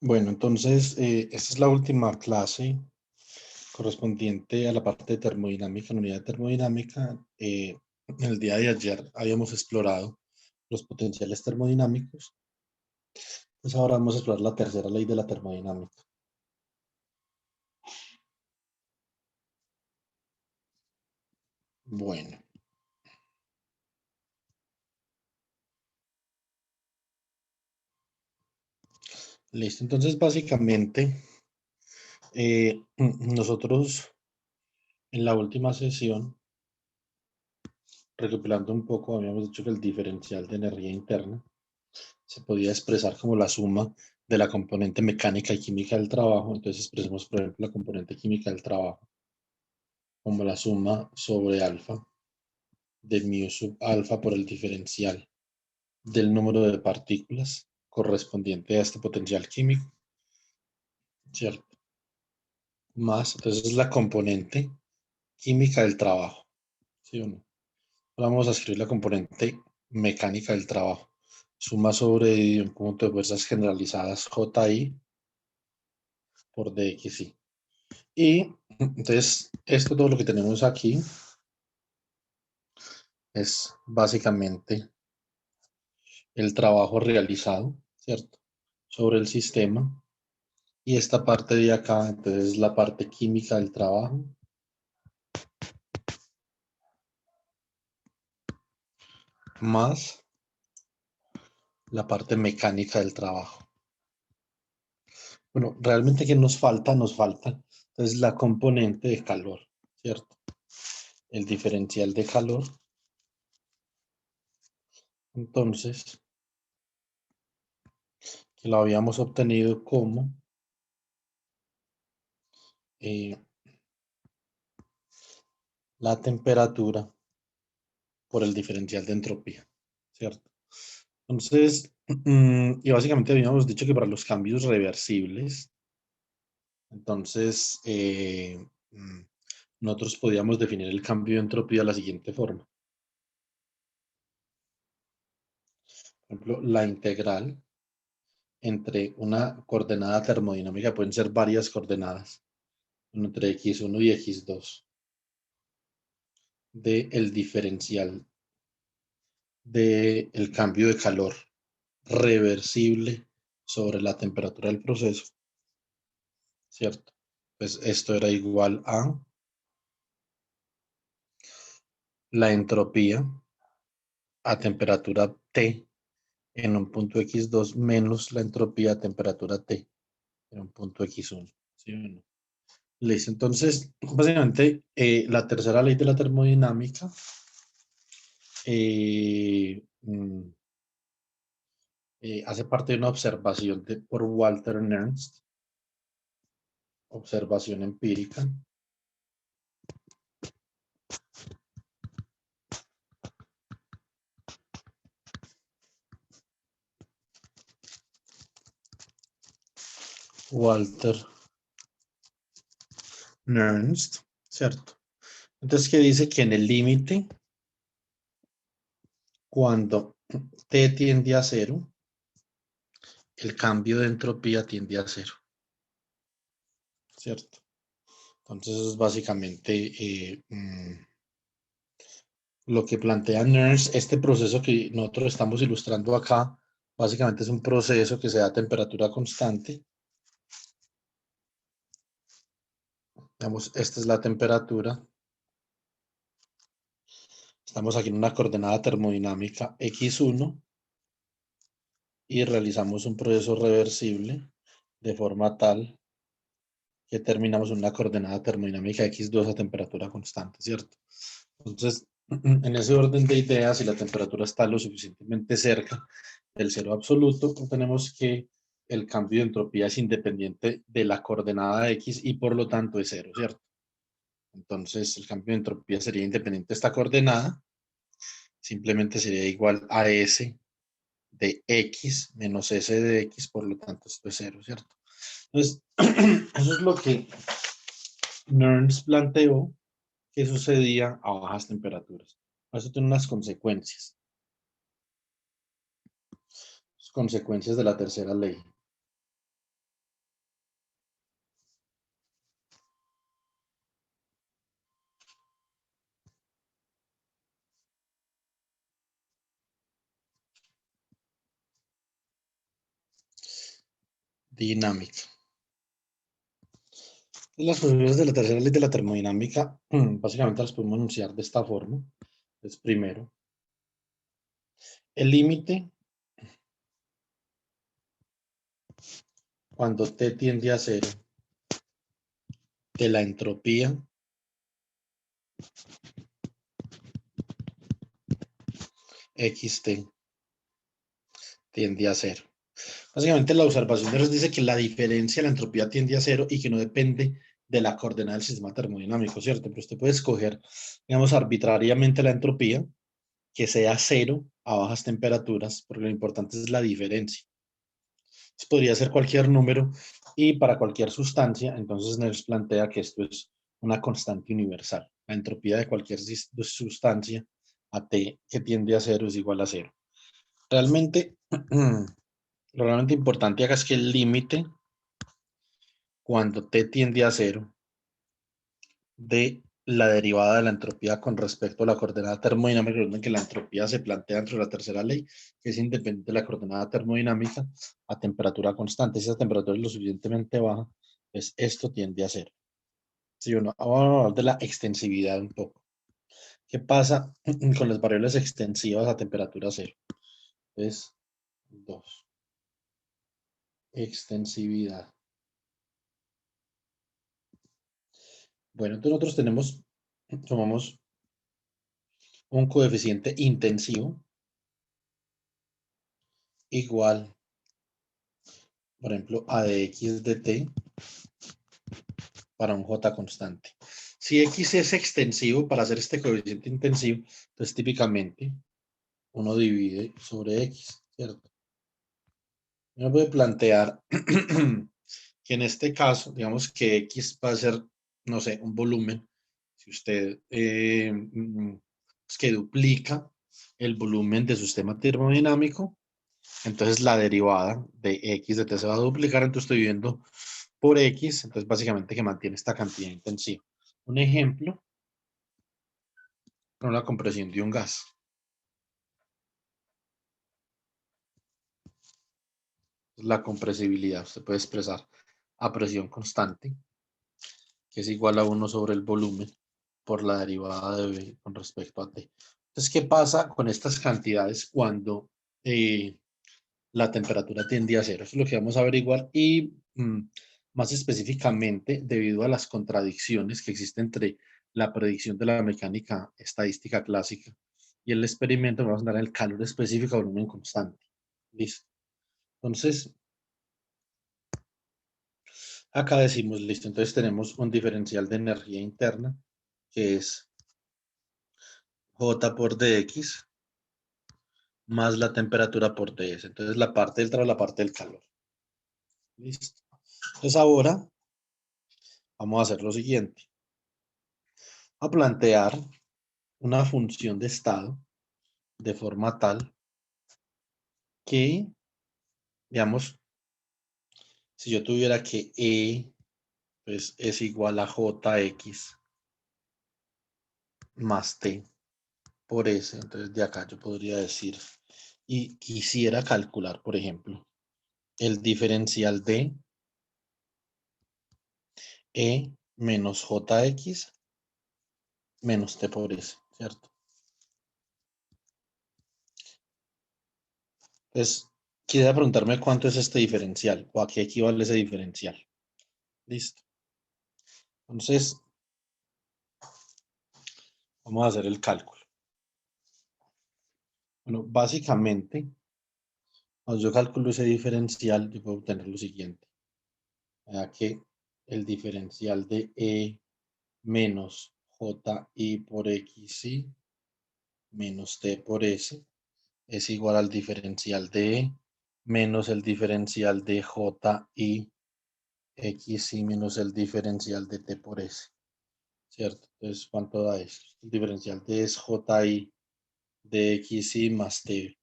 Bueno, entonces, esta es la última clase correspondiente a la parte de termodinámica, en unidad de termodinámica. El día de ayer habíamos explorado los potenciales termodinámicos, pues ahora vamos a explorar la tercera ley de la termodinámica. Bueno, listo. Entonces, básicamente, nosotros en la última sesión, recopilando un poco, habíamos dicho que el diferencial de energía interna se podía expresar como la suma de la componente mecánica y química del trabajo. Entonces expresemos, por ejemplo, la componente química del trabajo como la suma sobre alfa de mu sub alfa por el diferencial del número de partículas correspondiente a este potencial químico, ¿cierto? Más, entonces es la componente química del trabajo, ¿sí o no? Ahora vamos a escribir la componente mecánica del trabajo. Suma sobre un punto de fuerzas generalizadas JI por DXI. Y entonces, esto todo lo que tenemos aquí es básicamente el trabajo realizado, ¿cierto? Sobre el sistema. Y esta parte de acá, entonces, es la parte química del trabajo, más la parte mecánica del trabajo. Bueno, realmente, ¿qué nos falta? Nos falta, entonces, la componente de calor, ¿cierto? El diferencial de calor. Entonces, que lo habíamos obtenido como eh, la temperatura por el diferencial de entropía, ¿cierto? Entonces, y básicamente habíamos dicho que para los cambios reversibles, entonces, nosotros podíamos definir el cambio de entropía de la siguiente forma. Por ejemplo, la integral entre una coordenada termodinámica, pueden ser varias coordenadas, entre x1 y x2, del diferencial del cambio de calor reversible sobre la temperatura del proceso, ¿cierto? Pues esto era igual a la entropía a temperatura T en un punto x2 menos la entropía a temperatura T en un punto x1. ¿Sí o no? Listo. Entonces, básicamente, la tercera ley de la termodinámica eh, mm, hace parte de una observación por Walter Nernst, observación empírica. Walter Nernst, ¿cierto? Entonces, que dice que en el límite, cuando T tiende a cero, el cambio de entropía tiende a cero, ¿cierto? Entonces, es básicamente lo que plantea Nernst. Este proceso que nosotros estamos ilustrando acá, básicamente es un proceso que se da a temperatura constante. Digamos, esta es la temperatura. Estamos aquí en una coordenada termodinámica x1 y realizamos un proceso reversible de forma tal que terminamos en una coordenada termodinámica x2 a temperatura constante, ¿cierto? Entonces, en ese orden de ideas, si la temperatura está lo suficientemente cerca del cero absoluto, tenemos que el cambio de entropía es independiente de la coordenada x y por lo tanto es cero, ¿cierto? Entonces, el cambio de entropía sería independiente de esta coordenada, simplemente sería igual a S de X menos S de X, por lo tanto esto es cero, ¿cierto? Entonces, eso es lo que Nernst planteó que sucedía a bajas temperaturas. Eso tiene unas consecuencias. Consecuencias de la tercera ley. Dinámica. Las propiedades de la tercera ley de la termodinámica, básicamente las podemos enunciar de esta forma. Entonces, primero, el límite cuando T tiende a cero de la entropía xt tiende a cero. Básicamente la observación de nos dice que la diferencia de la entropía tiende a cero y que no depende de la coordenada del sistema termodinámico, ¿cierto? Pero usted puede escoger, digamos, arbitrariamente la entropía que sea cero a bajas temperaturas, porque lo importante es la diferencia. Entonces, podría ser cualquier número y para cualquier sustancia, entonces nos plantea que esto es una constante universal. La entropía de cualquier sustancia a T que tiende a cero es igual a cero. Realmente, lo realmente importante acá es que el límite cuando T tiende a cero de la derivada de la entropía con respecto a la coordenada termodinámica, recuerden que la entropía se plantea dentro de la tercera ley, que es independiente de la coordenada termodinámica a temperatura constante. Si esa temperatura es lo suficientemente baja, pues esto tiende a cero. ¿Sí o no? Vamos a hablar de la extensividad un poco. ¿Qué pasa con las variables extensivas a temperatura cero? Es 2. Extensividad. Bueno, entonces nosotros tomamos un coeficiente intensivo igual, por ejemplo, a de x de t para un j constante. Si x es extensivo, para hacer este coeficiente intensivo, entonces típicamente uno divide sobre x, ¿cierto? Uno puede plantear que en este caso, digamos que x va a ser, no sé, un volumen. Si usted es que duplica el volumen de su sistema termodinámico, entonces la derivada de x de t se va a duplicar, entonces estoy viendo por x, entonces básicamente que mantiene esta cantidad intensiva. Un ejemplo, con la compresión de un gas. La compresibilidad, usted puede expresar a presión constante, que es igual a 1 sobre el volumen por la derivada de v con respecto a t. Entonces, ¿qué pasa con estas cantidades cuando la temperatura tiende a cero? Eso es lo que vamos a averiguar y más específicamente debido a las contradicciones que existen entre la predicción de la mecánica estadística clásica y el experimento, vamos a dar el calor específico a volumen constante. Listo. Entonces, acá decimos, listo, entonces tenemos un diferencial de energía interna que es J por dx más la temperatura por ts. Entonces la parte del trabajo, la parte del calor. Listo. Entonces ahora vamos a hacer lo siguiente. A plantear una función de estado de forma tal que, digamos, si yo tuviera que E pues, es igual a Jx más T por S, entonces de acá yo podría decir, y quisiera calcular, por ejemplo, el diferencial de E menos Jx menos T por S, ¿cierto? Entonces, quisiera preguntarme cuánto es este diferencial o a qué equivale ese diferencial. Listo. Entonces, vamos a hacer el cálculo. Bueno, básicamente, cuando yo calculo ese diferencial, yo puedo obtener lo siguiente. Ya que el diferencial de E menos JI por XI menos T por S es igual al diferencial de E menos el diferencial de JI XI menos el diferencial de T por S. ¿Cierto? Entonces, ¿cuánto da esto? El diferencial de es JI de XI más T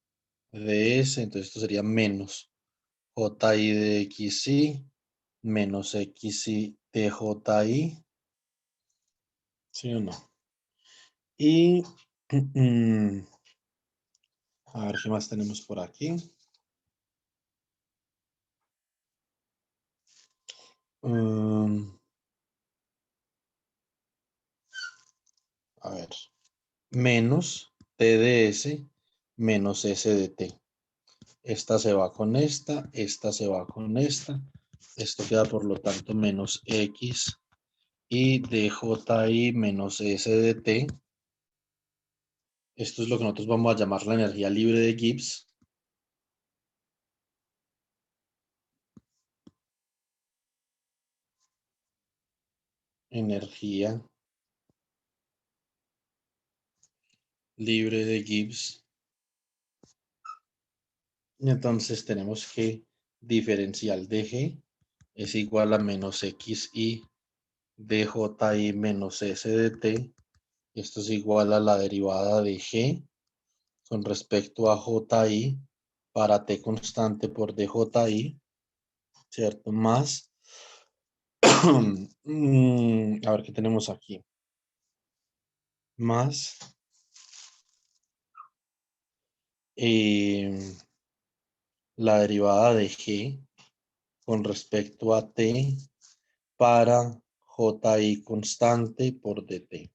de S, entonces esto sería menos JI de XI menos XI de JI, ¿sí o no? Y a ver qué más tenemos por aquí. A ver, menos T de S menos S de T. Esta se va con esta se va con esta. Esto queda por lo tanto menos X y dji menos S de T. Esto es lo que nosotros vamos a llamar la energía libre de Gibbs. Energía libre de Gibbs. Y entonces tenemos que diferencial de G es igual a menos XI dji menos S de T. Esto es igual a la derivada de G con respecto a JI para T constante por DJI, ¿cierto? Más, a ver qué tenemos aquí. Más la derivada de G con respecto a T para JI constante por DT.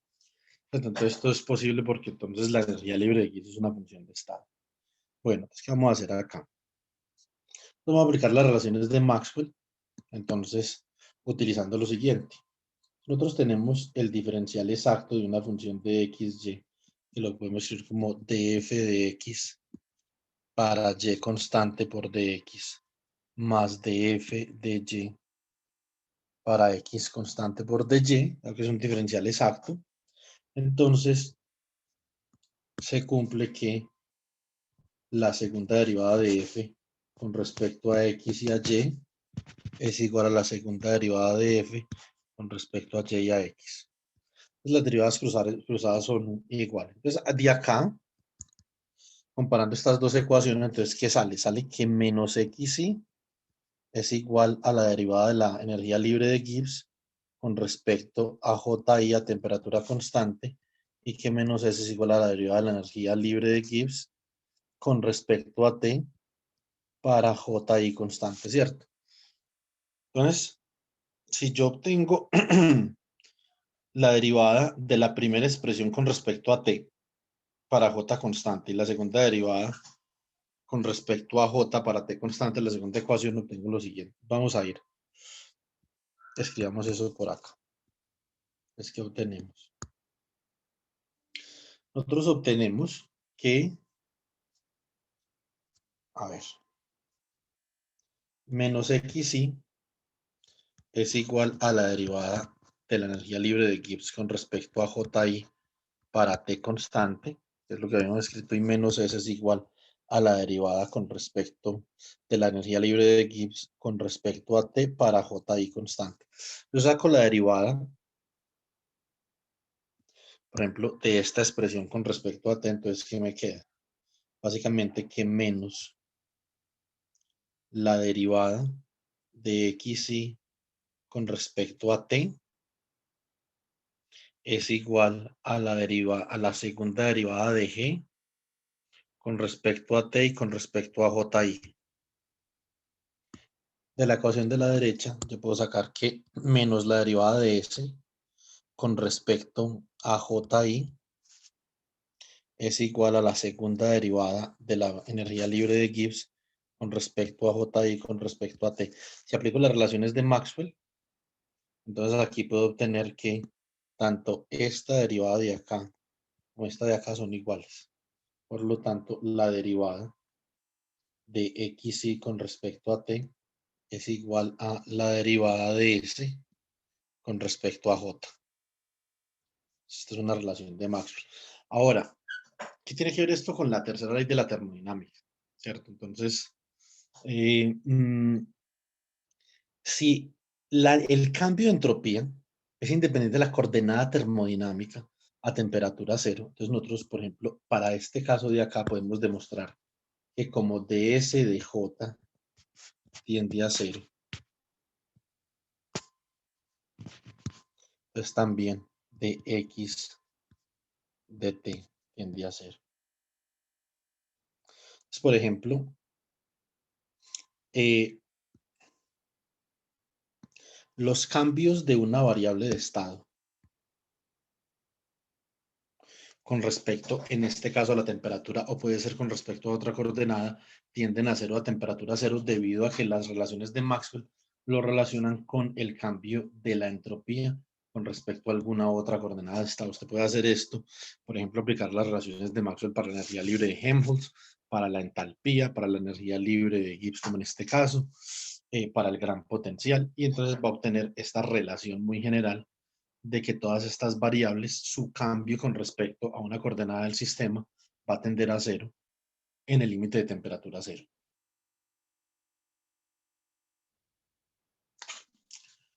Entonces esto es posible porque entonces la energía libre de Gibbs es una función de estado. Bueno, pues ¿qué vamos a hacer acá? Vamos a aplicar las relaciones de Maxwell, entonces utilizando lo siguiente. Nosotros tenemos el diferencial exacto de una función de XY, que lo podemos escribir como df de x para y constante por dx, más df de y para x constante por dy, que es un diferencial exacto. Entonces, se cumple que la segunda derivada de f con respecto a x y a y es igual a la segunda derivada de f con respecto a y y a x. Las derivadas cruzadas son iguales. Entonces, de acá, comparando estas dos ecuaciones, entonces, ¿qué sale? Sale que menos xy es igual a la derivada de la energía libre de Gibbs con respecto a JI a temperatura constante y que menos S es igual a la derivada de la energía libre de Gibbs con respecto a T para JI constante, ¿cierto? Entonces, si yo obtengo la derivada de la primera expresión con respecto a T para J constante y la segunda derivada con respecto a J para T constante, la segunda ecuación obtengo lo siguiente. Vamos a ir. Escribamos eso por acá. Es que obtenemos. Nosotros obtenemos que, a ver, menos xy es igual a la derivada de la energía libre de Gibbs con respecto a ji para t constante, que es lo que habíamos escrito, y menos s es igual a la derivada con respecto de la energía libre de Gibbs con respecto a t para ji constante. Yo saco la derivada, por ejemplo, de esta expresión con respecto a t, entonces, ¿qué me queda? Básicamente que menos la derivada de xy con respecto a t es igual a a la segunda derivada de g con respecto a t y con respecto a ji. De la ecuación de la derecha, yo puedo sacar que menos la derivada de s con respecto a ji es igual a la segunda derivada de la energía libre de Gibbs con respecto a ji con respecto a t. Si aplico las relaciones de Maxwell, entonces aquí puedo obtener que tanto esta derivada de acá como esta de acá son iguales. Por lo tanto, la derivada de xy con respecto a t es igual a la derivada de s con respecto a j. Esta es una relación de Maxwell. Ahora, ¿qué tiene que ver esto con la tercera ley de la termodinámica? ¿Cierto? Entonces, eh, si el cambio de entropía es independiente de la coordenada termodinámica a temperatura cero, entonces nosotros, por ejemplo, para este caso de acá podemos demostrar que como ds de j tiende a cero, pues también de x de t tiende a cero. Entonces, por ejemplo, eh, Los cambios de una variable de estado con respecto, en este caso, a la temperatura, o puede ser con respecto a otra coordenada, tienden a cero a temperatura cero debido a que las relaciones de Maxwell lo relacionan con el cambio de la entropía con respecto a alguna otra coordenada de estado. Usted puede hacer esto, por ejemplo, aplicar las relaciones de Maxwell para la energía libre de Helmholtz, para la entalpía, para la energía libre de Gibbs, como en este caso, para el gran potencial, y entonces va a obtener esta relación muy general de que todas estas variables, su cambio con respecto a una coordenada del sistema va a tender a cero en el límite de temperatura cero.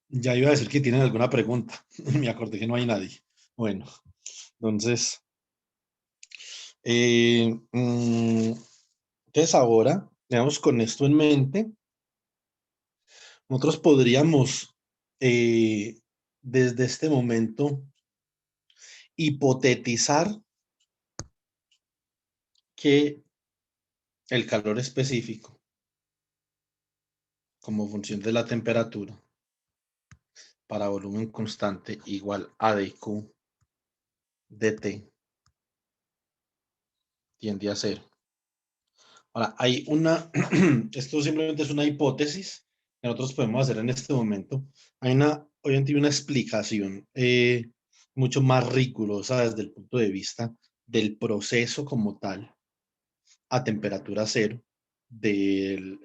Ya iba a decir que tienen alguna pregunta. Me acordé que no hay nadie. Bueno, entonces, entonces ahora, digamos, con esto en mente, nosotros podríamos, desde este momento, hipotetizar que el calor específico, como función de la temperatura, para volumen constante igual a dq dt tiende a cero. Ahora, hay una, esto simplemente es una hipótesis que nosotros podemos hacer en este momento. Hay una, obviamente, una explicación mucho más rigurosa desde el punto de vista del proceso como tal a temperatura cero, del,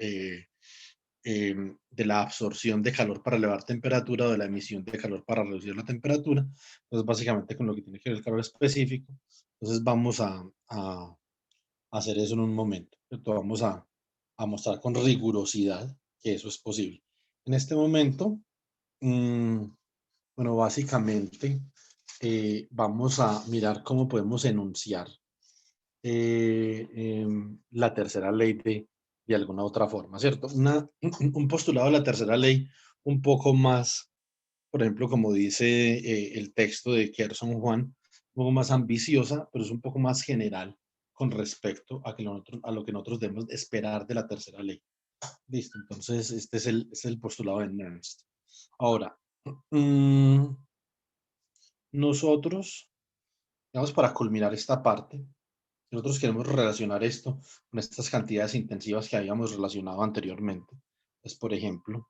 de la absorción de calor para elevar temperatura o de la emisión de calor para reducir la temperatura. Entonces, básicamente con lo que tiene que ver el calor específico. Entonces, vamos a hacer eso en un momento. Vamos a mostrar con rigurosidad que eso es posible. En este momento, bueno, básicamente vamos a mirar cómo podemos enunciar la tercera ley de alguna otra forma, ¿cierto? Un postulado de la tercera ley un poco más, por ejemplo, como dice el texto de Kerson Juan, un poco más ambiciosa, pero es un poco más general con respecto a lo que nosotros debemos esperar de la tercera ley. Listo, entonces este es el postulado de Nernst. Ahora, nosotros, vamos para culminar esta parte, nosotros queremos relacionar esto con estas cantidades intensivas que habíamos relacionado anteriormente. Pues, por ejemplo,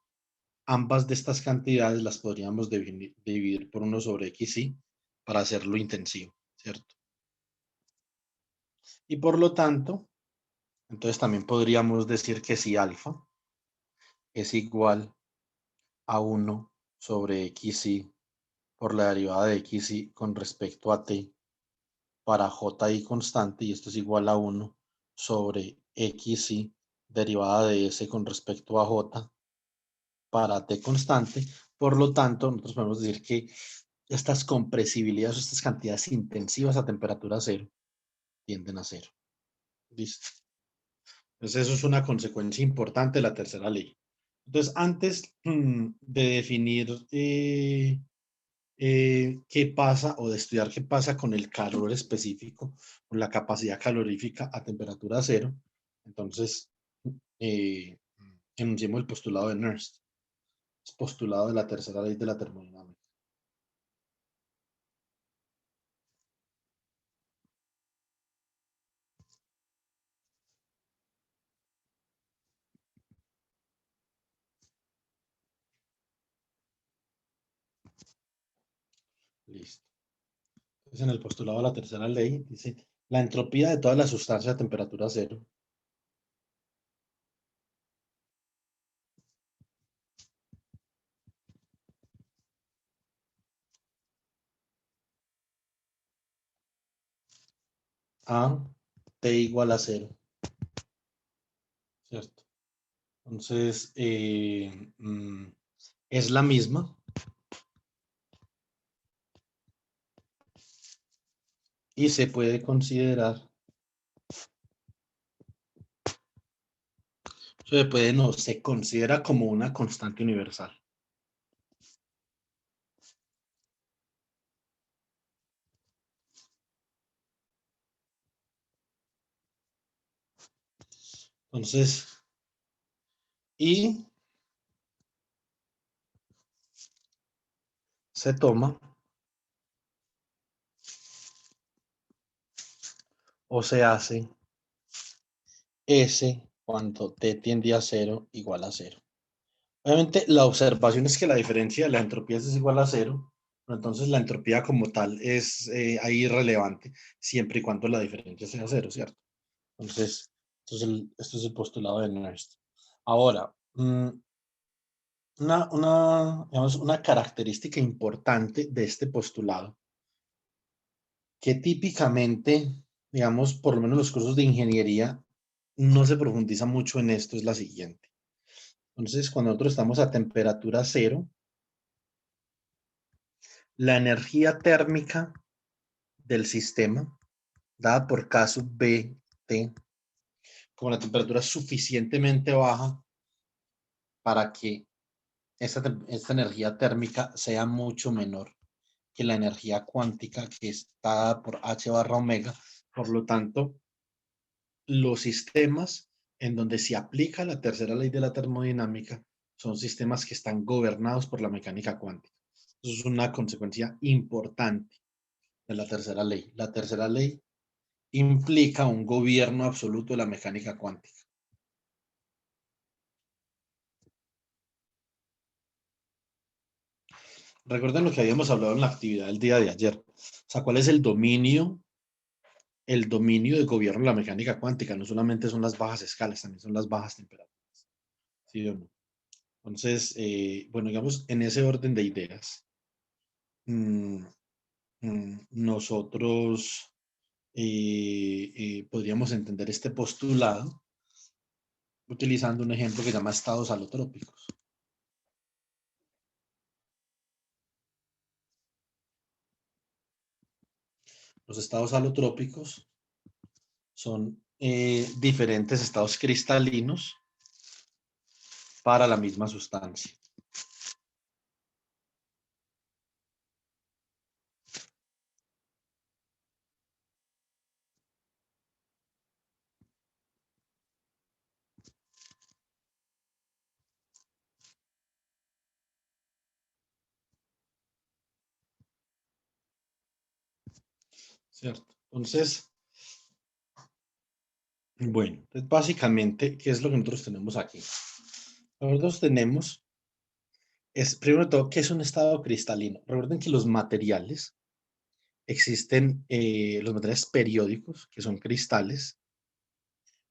ambas de estas cantidades las podríamos dividir por 1 sobre xy para hacerlo intensivo, ¿cierto? Y por lo tanto, entonces también podríamos decir que si alfa es igual a 1 sobre xy por la derivada de xy con respecto a t para ji constante, y esto es igual a 1 sobre xy derivada de s con respecto a j para t constante. Por lo tanto, nosotros podemos decir que estas compresibilidades, estas cantidades intensivas a temperatura cero, tienden a cero. ¿Listo? Entonces, eso es una consecuencia importante de la tercera ley. Entonces, antes de definir qué pasa o de estudiar qué pasa con el calor específico, con la capacidad calorífica a temperatura cero, entonces, eh, enunciemos el postulado de Nernst, es postulado de la tercera ley de la termodinámica. Listo. Entonces, en el postulado de la tercera ley dice, la entropía de toda la sustancia a temperatura cero a t igual a cero, ¿cierto? Entonces, es la misma y se puede considerar, no, se considera como una constante universal. Entonces, y se toma o se hace S cuando T tiende a 0 igual a 0. Obviamente la observación es que la diferencia de la entropía es igual a 0, pero entonces la entropía como tal es ahí irrelevante, siempre y cuando la diferencia sea 0, ¿cierto? Entonces, esto es el postulado de Nernst. Ahora, digamos, una característica importante de este postulado, que típicamente, digamos, por lo menos los cursos de ingeniería, no se profundiza mucho en esto, es la siguiente. Entonces, cuando nosotros estamos a temperatura 0, la energía térmica del sistema, dada por K sub B, T, como la temperatura es suficientemente baja para que esta energía térmica sea mucho menor que la energía cuántica que está dada por H barra omega. Por lo tanto, los sistemas en donde se aplica la tercera ley de la termodinámica son sistemas que están gobernados por la mecánica cuántica. Eso es una consecuencia importante de la tercera ley. La tercera ley implica un gobierno absoluto de la mecánica cuántica. Recuerden lo que habíamos hablado en la actividad del día de ayer. O sea, ¿cuál es el dominio? El dominio de gobierno de la mecánica cuántica. No solamente son las bajas escalas, también son las bajas temperaturas. ¿Sí o no? Entonces, bueno, digamos, en ese orden de ideas, nosotros podríamos entender este postulado utilizando un ejemplo que se llama estados alotrópicos. Los estados alotrópicos son diferentes estados cristalinos para la misma sustancia. ¿Cierto? Entonces, bueno, entonces básicamente, ¿qué es lo que nosotros tenemos aquí? Nosotros tenemos, primero de todo, ¿qué es un estado cristalino? Recuerden que los materiales, existen los materiales periódicos, que son cristales,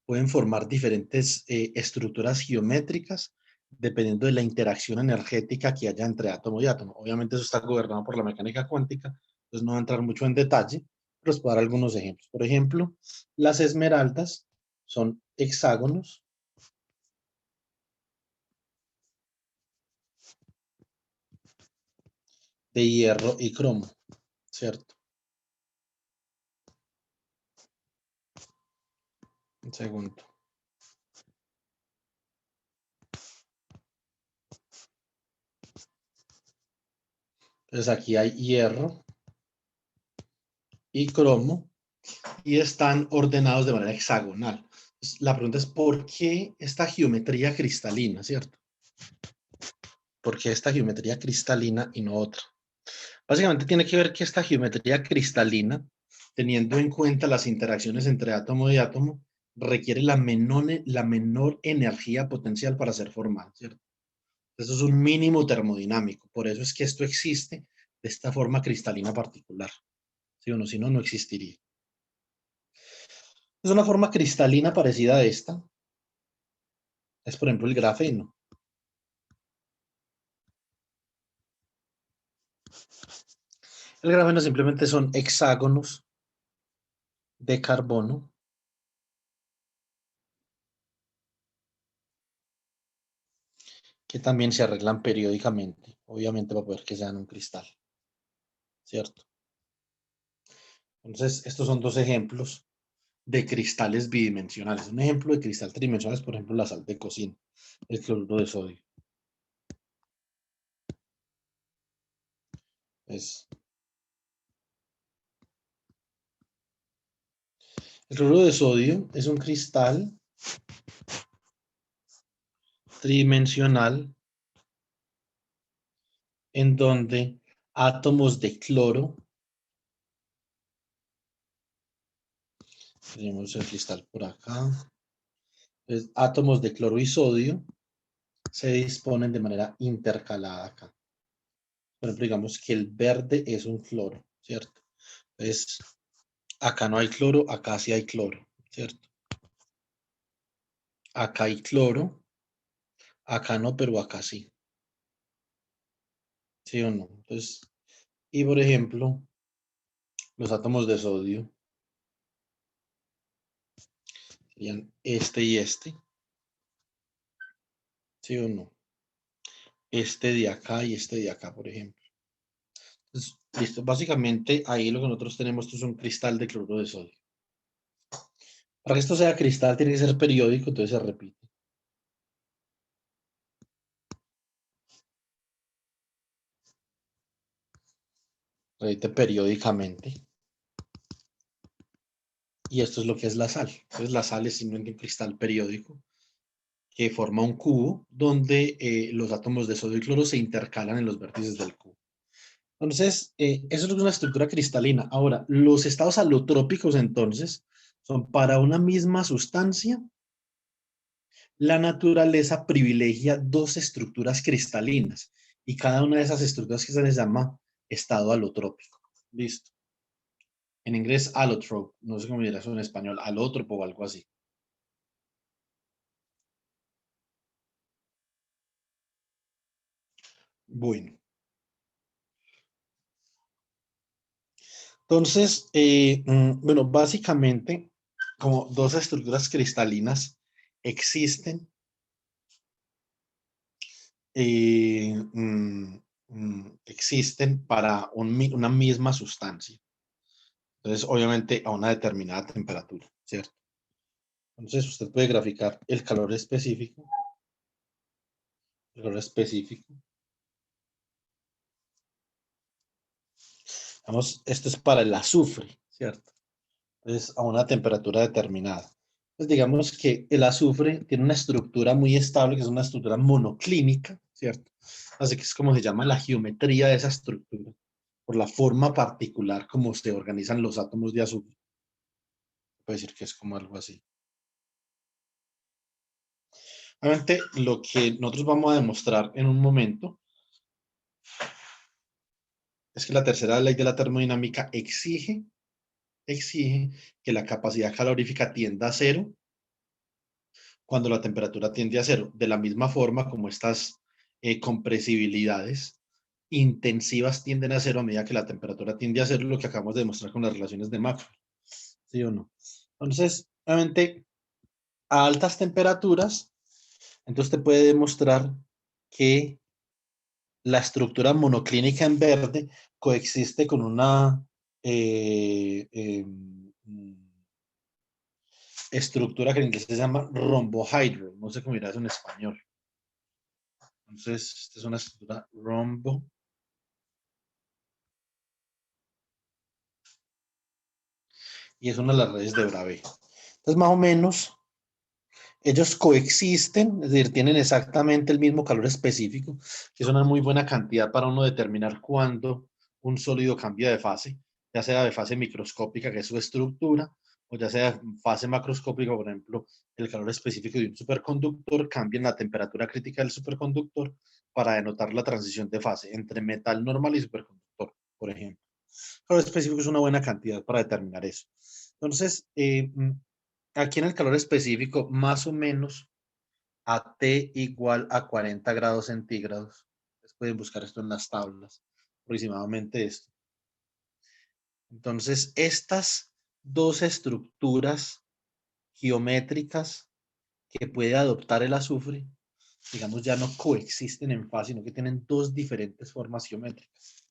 pueden formar diferentes estructuras geométricas dependiendo de la interacción energética que haya entre átomo y átomo. Obviamente eso está gobernado por la mecánica cuántica, entonces no voy a entrar mucho en detalle, pero os puedo dar algunos ejemplos. Por ejemplo, las esmeraldas son hexágonos de hierro y cromo, ¿cierto? Un segundo. Entonces aquí hay hierro y cromo y están ordenados de manera hexagonal. Entonces, la pregunta es, ¿por qué esta geometría cristalina, cierto? ¿Por qué esta geometría cristalina y no otra? Básicamente tiene que ver que esta geometría cristalina, teniendo en cuenta las interacciones entre átomo y átomo, requiere la menor energía potencial para ser formada, ¿cierto? Eso es un mínimo termodinámico. Por eso es que esto existe de esta forma cristalina particular. ¿Sí o no? Si no, no existiría. Es una forma cristalina parecida a esta. Es, por ejemplo, el grafeno. El grafeno simplemente son hexágonos de carbono que también se arreglan periódicamente, obviamente para poder que sean un cristal, ¿cierto? Entonces, estos son dos ejemplos de cristales bidimensionales. Un ejemplo de cristal tridimensional es, por ejemplo, la sal de cocina, el cloruro de sodio. El cloruro de sodio es un cristal tridimensional en donde átomos de cloro. Tenemos el cristal por acá. Entonces, átomos de cloro y sodio se disponen de manera intercalada acá. Por ejemplo, digamos que el verde es un cloro, ¿cierto? Entonces, acá no hay cloro, acá sí hay cloro, ¿cierto? Acá hay cloro, acá no, pero acá sí. ¿Sí o no? Entonces, y por ejemplo, los átomos de sodio serían este y este. ¿Sí o no? Este de acá y este de acá, por ejemplo. Entonces, listo. Básicamente, ahí lo que nosotros tenemos esto es un cristal de cloruro de sodio. Para que esto sea cristal, tiene que ser periódico, entonces se repite. Repite periódicamente. Y esto es lo que es la sal. Entonces, la sal es simplemente un cristal periódico que forma un cubo donde los átomos de sodio y cloro se intercalan en los vértices del cubo. Entonces, eso es una estructura cristalina. Ahora, los estados alotrópicos, entonces, son para una misma sustancia. La naturaleza privilegia dos estructuras cristalinas y cada una de esas estructuras que se les llama estado alotrópico. Listo. En inglés, allotrope. No sé cómo dirá eso en español. Alótropo o algo así. Bueno. Entonces, bueno, básicamente, como dos estructuras cristalinas existen, existen para una misma sustancia. Entonces, obviamente, a una determinada temperatura, ¿cierto? Entonces, usted puede graficar el calor específico. El calor específico. Vamos, esto es para el azufre, ¿cierto? Entonces, a una temperatura determinada. Entonces, digamos que el azufre tiene una estructura muy estable, que es una estructura monoclínica, ¿cierto? Así que es como se llama la geometría de esa estructura, por la forma particular como se organizan los átomos de azufre. Puede decir que es como algo así. Obviamente, lo que nosotros vamos a demostrar en un momento es que la tercera ley de la termodinámica exige que la capacidad calorífica tienda a cero cuando la temperatura tiende a cero. De la misma forma como estas compresibilidades intensivas tienden a cero a medida que la temperatura tiende a cero, lo que acabamos de demostrar con las relaciones de Maxwell. ¿Sí o no? Entonces, obviamente, a altas temperaturas, entonces te puede demostrar que la estructura monoclínica en verde coexiste con una estructura que en inglés se llama rombohedral. No sé cómo dirá eso en español. Entonces, esta es una estructura rombo. Y es una de las redes de Bravais. Entonces, más o menos, ellos coexisten, es decir, tienen exactamente el mismo calor específico, que es una muy buena cantidad para uno determinar cuándo un sólido cambia de fase, ya sea de fase microscópica, que es su estructura, o ya sea de fase macroscópica, por ejemplo, el calor específico de un superconductor cambia en la temperatura crítica del superconductor para denotar la transición de fase entre metal normal y superconductor, por ejemplo. El calor específico es una buena cantidad para determinar eso. Entonces, aquí en el calor específico, más o menos a T igual a 40 grados centígrados. Ustedes pueden buscar esto en las tablas, aproximadamente esto. Entonces, estas dos estructuras geométricas que puede adoptar el azufre, digamos, ya no coexisten en fase, sino que tienen dos diferentes formas geométricas.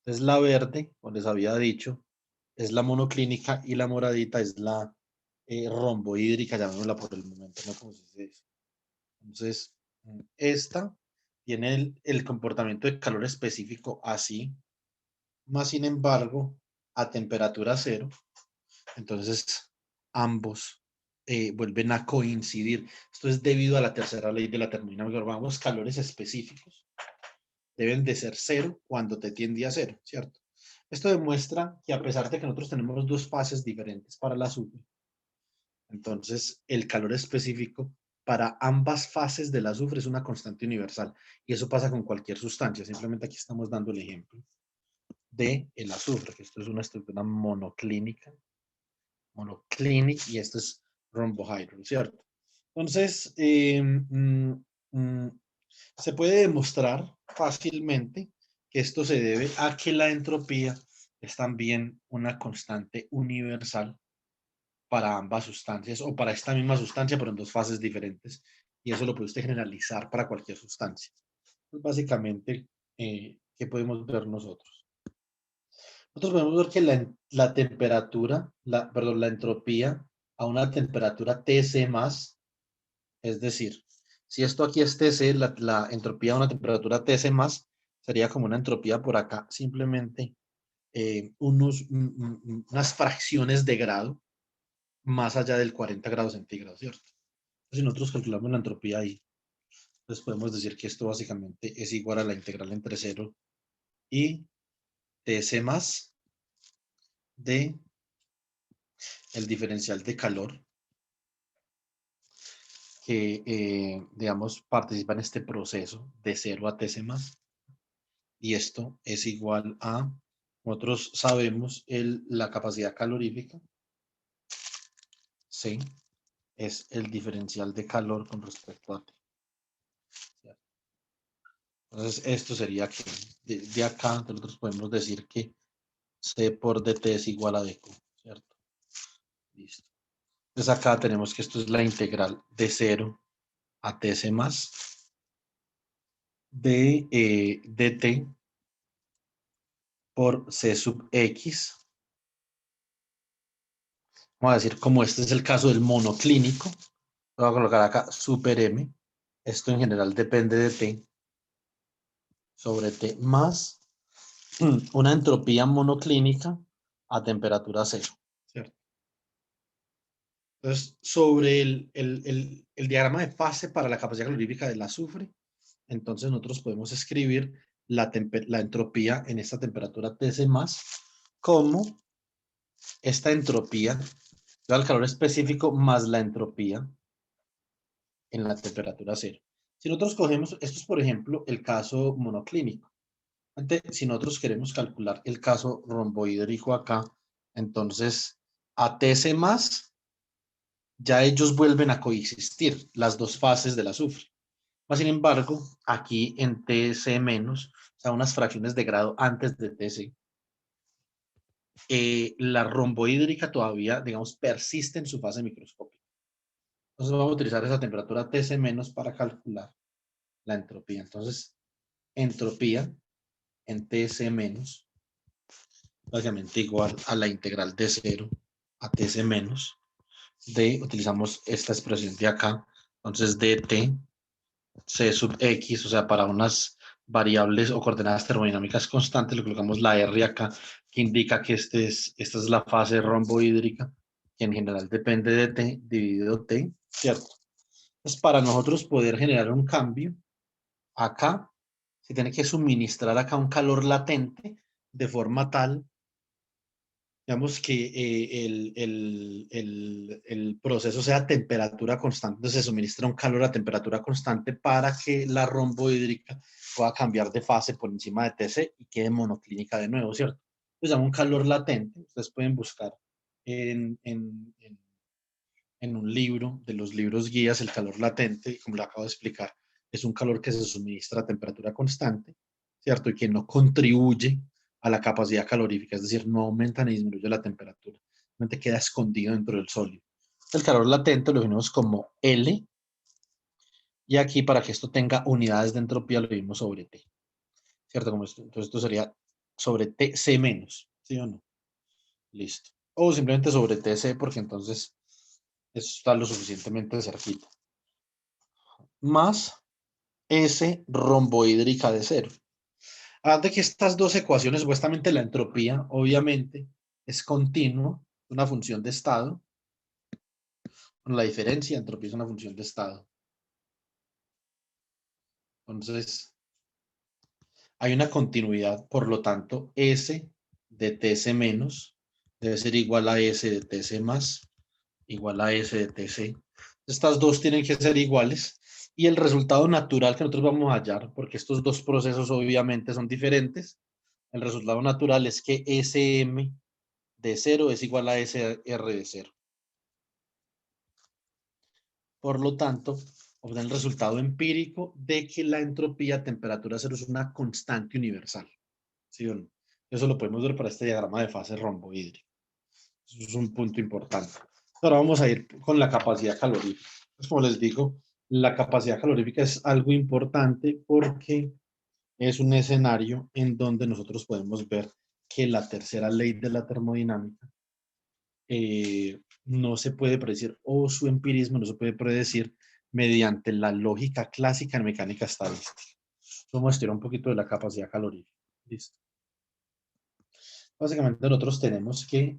Entonces, la verde, como les había dicho, es la monoclínica y la moradita es la rombohídrica, llamémosla por el momento, ¿no? Como se dice eso. Entonces, esta tiene el comportamiento de calor específico así, más sin embargo, a temperatura cero, entonces ambos vuelven a coincidir. Esto es debido a la tercera ley de la termodinámica. Vamos, calores específicos deben de ser 0 cuando T tiende a 0, ¿cierto? Esto demuestra que a pesar de que nosotros tenemos dos fases diferentes para el azufre, entonces el calor específico para ambas fases del azufre es una constante universal. Y eso pasa con cualquier sustancia. Simplemente aquí estamos dando el ejemplo de el azufre, que esto es una estructura monoclínica, y esto es rombohydral, ¿cierto? Entonces, se puede demostrar fácilmente que esto se debe a que la entropía es también una constante universal para ambas sustancias o para esta misma sustancia, pero en dos fases diferentes. Y eso lo puede usted generalizar para cualquier sustancia. Pues básicamente, ¿qué podemos ver nosotros? Nosotros podemos ver que la temperatura, perdón, la entropía a una temperatura Tc más, es decir, si esto aquí es Tc, la entropía a una temperatura Tc más sería como una entropía por acá, simplemente unas fracciones de grado más allá del 40 grados centígrados, ¿cierto? Si nosotros calculamos la entropía ahí, entonces podemos decir que esto básicamente es igual a la integral entre 0 y Tc más de el diferencial de calor que, digamos, participa en este proceso de 0 a Tc más. Y esto es igual a, nosotros sabemos la capacidad calorífica, C, es el diferencial de calor con respecto a T. Entonces, esto sería que de acá nosotros podemos decir que C por dt es igual a dq, ¿cierto? Listo. Entonces acá tenemos que esto es la integral de 0 a Tc más de dt por C sub x. Vamos a decir, como este es el caso del monoclínico, voy a colocar acá super m. Esto en general depende de T sobre T más una entropía monoclínica a temperatura cero, ¿cierto? Entonces, sobre el diagrama de fase para la capacidad calorífica del azufre, entonces nosotros podemos escribir la entropía en esta temperatura Tc más como esta entropía al calor específico más la entropía en la temperatura cero. Si nosotros cogemos, esto es por ejemplo el caso monoclínico. Si nosotros queremos calcular el caso rombohídrico acá, entonces a Tc más ya ellos vuelven a coexistir, las dos fases del azufre. Sin embargo, aquí en Tc menos, o sea, unas fracciones de grado antes de Tc, la rombohídrica todavía, digamos, persiste en su fase microscópica. Entonces vamos a utilizar esa temperatura Tc menos para calcular la entropía. Entonces, entropía en Tc menos, básicamente igual a la integral de 0 a Tc menos, utilizamos esta expresión de acá, entonces dt C sub X, o sea, para unas variables o coordenadas termodinámicas constantes, le colocamos la R acá, que indica que esta es la fase rombohídrica, que en general depende de T dividido T, ¿cierto? Entonces, para nosotros poder generar un cambio, acá se tiene que suministrar acá un calor latente de forma tal, digamos, que el proceso sea a temperatura constante. Entonces se suministra un calor a temperatura constante para que la rombohídrica pueda cambiar de fase por encima de Tc y quede monoclínica de nuevo, ¿cierto? Se llama un calor latente. Ustedes pueden buscar en un libro, de los libros guías, el calor latente, como lo acabo de explicar, es un calor que se suministra a temperatura constante, ¿cierto? Y que no contribuye a la capacidad calorífica, es decir, no aumenta ni disminuye la temperatura, simplemente queda escondido dentro del sólido. El calor latente lo vimos como L, y aquí para que esto tenga unidades de entropía lo vimos sobre T, ¿cierto? Como esto. Entonces esto sería sobre Tc menos, ¿sí o no? Listo. O simplemente sobre Tc, porque entonces eso está lo suficientemente cerquita. Más S rombohídrica de 0. Además de que estas dos ecuaciones, supuestamente la entropía, obviamente, es continua, una función de estado. La diferencia de entropía es una función de estado. Entonces, hay una continuidad, por lo tanto, S de TC menos debe ser igual a S de TC más, igual a S de TC. Estas dos tienen que ser iguales y el resultado natural que nosotros vamos a hallar, porque estos dos procesos obviamente son diferentes, el resultado natural es que SM de 0 es igual a SR de 0. Por lo tanto, obtener el resultado empírico de que la entropía a temperatura cero es una constante universal. ¿Sí o no? Eso lo podemos ver para este diagrama de fase rombohídrico. Eso es un punto importante. Ahora vamos a ir con la capacidad calorífica. Pues como les digo, la capacidad calorífica es algo importante porque es un escenario en donde nosotros podemos ver que la tercera ley de la termodinámica no se puede predecir, o su empirismo no se puede predecir mediante la lógica clásica en mecánica estadística. Vamos a estudiar un poquito de la capacidad calorífica. Listo. Básicamente nosotros tenemos que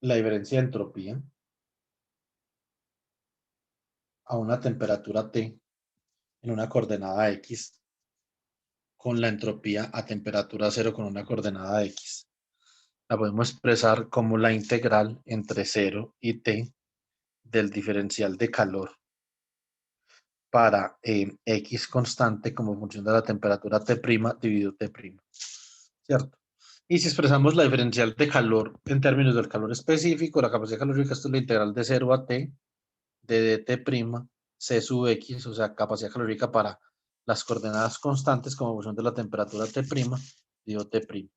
la diferencia de entropía a una temperatura T en una coordenada X con la entropía a temperatura cero con una coordenada X. La podemos expresar como la integral entre 0 y T del diferencial de calor para X constante como función de la temperatura T' dividido T', ¿cierto? Y si expresamos la diferencial de calor en términos del calor específico, la capacidad calórica, esto es la integral de 0 a T de dt', C sub X, o sea, capacidad calórica para las coordenadas constantes como función de la temperatura T', dividido T'.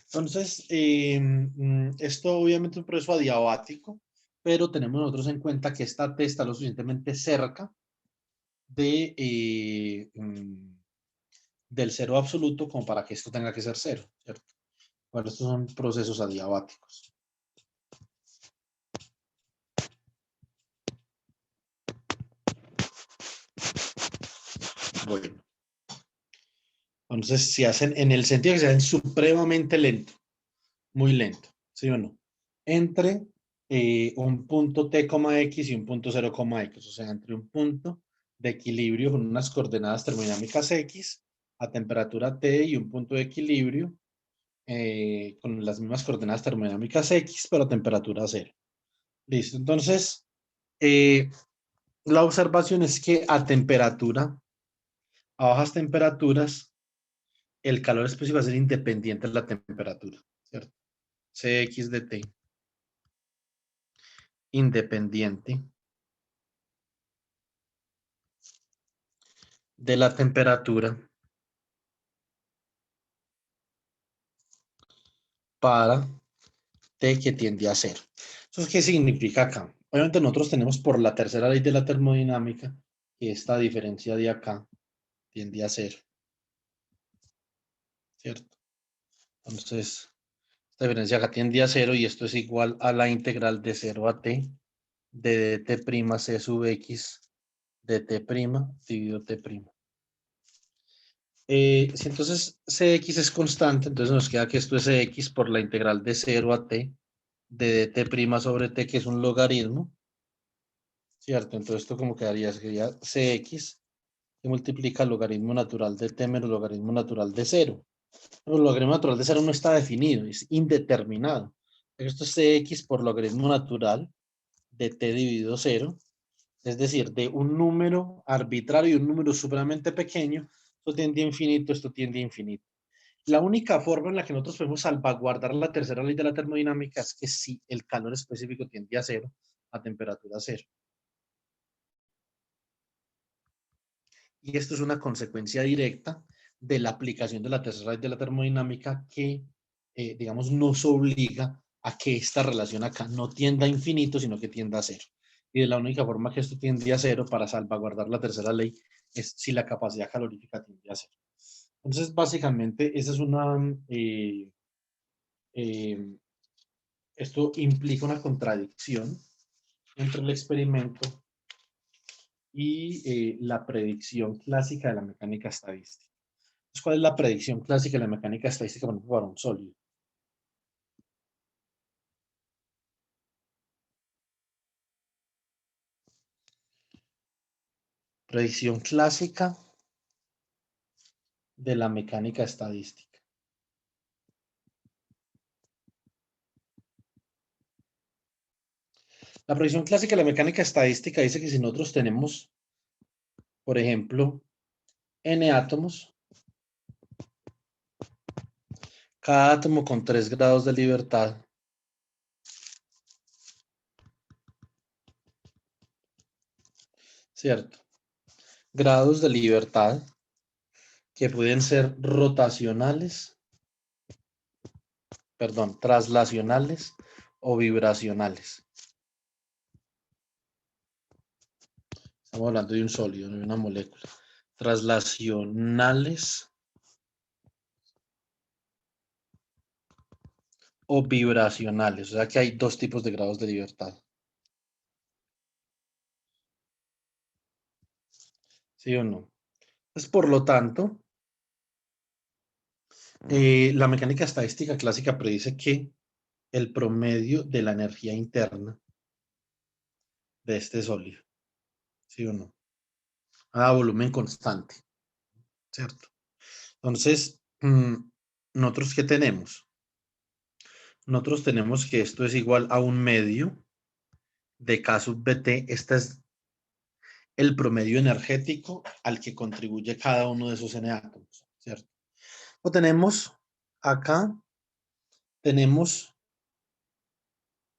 Entonces, esto obviamente es un proceso adiabático, pero tenemos nosotros en cuenta que esta T está lo suficientemente cerca del cero absoluto como para que esto tenga que ser cero, ¿cierto? Bueno, estos son procesos adiabáticos. Bueno, entonces se hacen en el sentido que se hacen supremamente lento, muy lento, ¿sí o no? Entre un punto t, x y un punto 0, x, o sea, entre un punto de equilibrio con unas coordenadas termodinámicas x a temperatura t y un punto de equilibrio con las mismas coordenadas termodinámicas x, pero a temperatura cero. Listo, entonces, la observación es que a temperatura, a bajas temperaturas, el calor específico va a ser independiente de la temperatura, ¿cierto? Cx de T, independiente de la temperatura para T que tiende a cero. Entonces, ¿qué significa acá? Obviamente nosotros tenemos por la tercera ley de la termodinámica que esta diferencia de acá tiende a cero, ¿cierto? Entonces, esta diferencia acá tiende a cero y esto es igual a la integral de 0 a T de dt' c sub x de T' dividido T'. Si entonces Cx es constante, entonces nos queda que esto es Cx por la integral de 0 a T de dt' sobre T, que es un logaritmo, ¿cierto? Entonces esto como quedaría, sería Cx que multiplica el logaritmo natural de T menos logaritmo natural de 0. Pero el logaritmo natural de 0 no está definido, es indeterminado. Esto es Cx por logaritmo natural de T dividido 0, es decir, de un número arbitrario y un número supremamente pequeño, esto tiende a infinito, esto tiende a infinito. La única forma en la que nosotros podemos salvaguardar la tercera ley de la termodinámica es que si el calor específico tiende a cero, a temperatura cero. Y esto es una consecuencia directa de la aplicación de la tercera ley de la termodinámica que, digamos, nos obliga a que esta relación acá no tienda a infinito, sino que tienda a cero. Y de la única forma que esto tiende a cero para salvaguardar la tercera ley es si la capacidad calorífica tiende a cero. Entonces, básicamente, esa es una... eh, esto implica una contradicción entre el experimento y la predicción clásica de la mecánica estadística. Entonces, ¿cuál es la predicción clásica de la mecánica estadística para un sólido? Predicción clásica de la mecánica estadística. La predicción clásica de la mecánica estadística dice que si nosotros tenemos, por ejemplo, n átomos, cada átomo con 3 grados de libertad, ¿cierto? Grados de libertad que pueden ser traslacionales o vibracionales. Estamos hablando de un sólido, no de una molécula. Traslacionales o vibracionales. O sea que hay dos tipos de grados de libertad. ¿Sí o no? Pues por lo tanto, la mecánica estadística clásica predice que el promedio de la energía interna de este sólido, ¿sí o no? A volumen constante, ¿cierto? Entonces, ¿nosotros qué tenemos? Nosotros tenemos que esto es igual a un medio de K sub BT. Este es el promedio energético al que contribuye cada uno de esos N átomos, ¿cierto? O tenemos acá, tenemos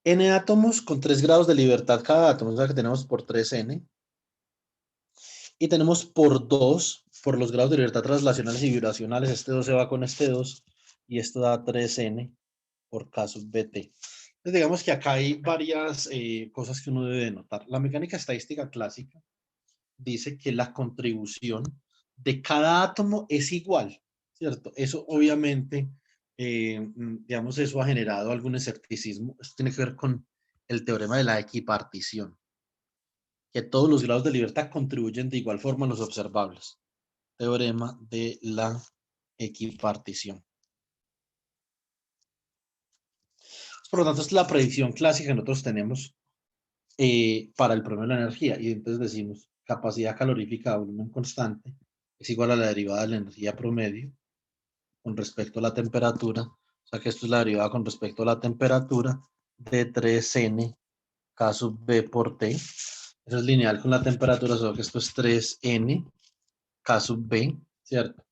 N átomos con 3 grados de libertad cada átomo, o sea que tenemos por 3N. Y tenemos por 2, por los grados de libertad translacionales y vibracionales, este 2 se va con este 2 y esto da 3N por K sub BT. Entonces digamos que acá hay varias cosas que uno debe notar. La mecánica estadística clásica dice que la contribución de cada átomo es igual, ¿cierto? Eso obviamente, digamos, eso ha generado algún escepticismo. Esto tiene que ver con el teorema de la equipartición, que todos los grados de libertad contribuyen de igual forma a los observables. Teorema de la equipartición. Por lo tanto, es la predicción clásica que nosotros tenemos para el promedio de la energía. Y entonces decimos, capacidad calorífica a volumen constante es igual a la derivada de la energía promedio con respecto a la temperatura. O sea que esto es la derivada con respecto a la temperatura de 3N K sub B por T. Eso es lineal con la temperatura, solo que esto es 3N K sub B, ¿cierto?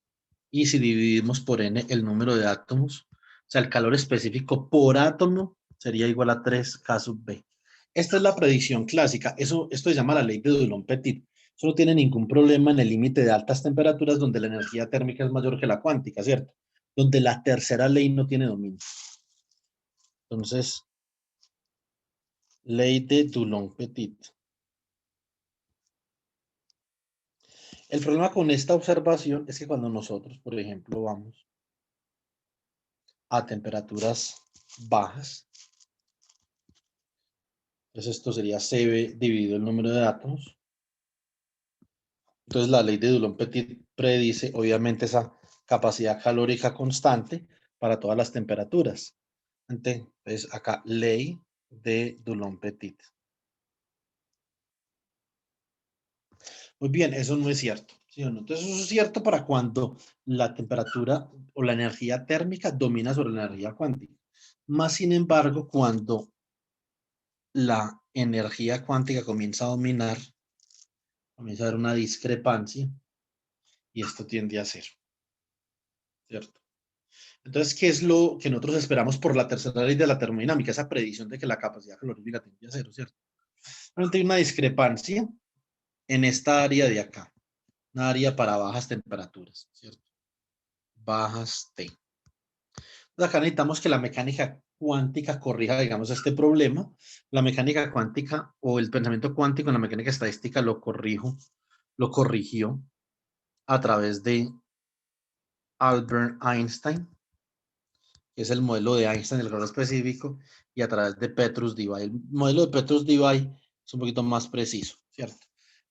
Y si dividimos por N el número de átomos, o sea, el calor específico por átomo sería igual a 3K sub B. Esta es la predicción clásica. Esto se llama la ley de Dulong-Petit. Eso no tiene ningún problema en el límite de altas temperaturas donde la energía térmica es mayor que la cuántica, ¿cierto? Donde la tercera ley no tiene dominio. Entonces, ley de Dulong-Petit. El problema con esta observación es que cuando nosotros, por ejemplo, vamos a temperaturas bajas, entonces esto sería CB dividido el número de átomos. Entonces la ley de Dulong-Petit predice obviamente esa capacidad calórica constante para todas las temperaturas. Entonces acá ley de Dulong-Petit. Muy bien, eso no es cierto, ¿sí o no? Entonces eso es cierto para cuando la temperatura o la energía térmica domina sobre la energía cuántica. Más sin embargo, cuando la energía cuántica comienza a dominar, comienza a haber una discrepancia y esto tiende a cero, ¿cierto? Entonces, ¿qué es lo que nosotros esperamos por la tercera ley de la termodinámica? Esa predicción de que la capacidad calorífica tiende a cero, ¿cierto? Realmente hay una discrepancia en esta área de acá, una área para bajas temperaturas, ¿cierto? Bajas T. Entonces, acá necesitamos que la mecánica cuántica corrija, digamos, este problema. La mecánica cuántica o el pensamiento cuántico en la mecánica estadística lo corrigió a través de Albert Einstein, que es el modelo de Einstein del grado específico, y a través de Petrus-Debye. El modelo de Petrus-Debye es un poquito más preciso, ¿cierto?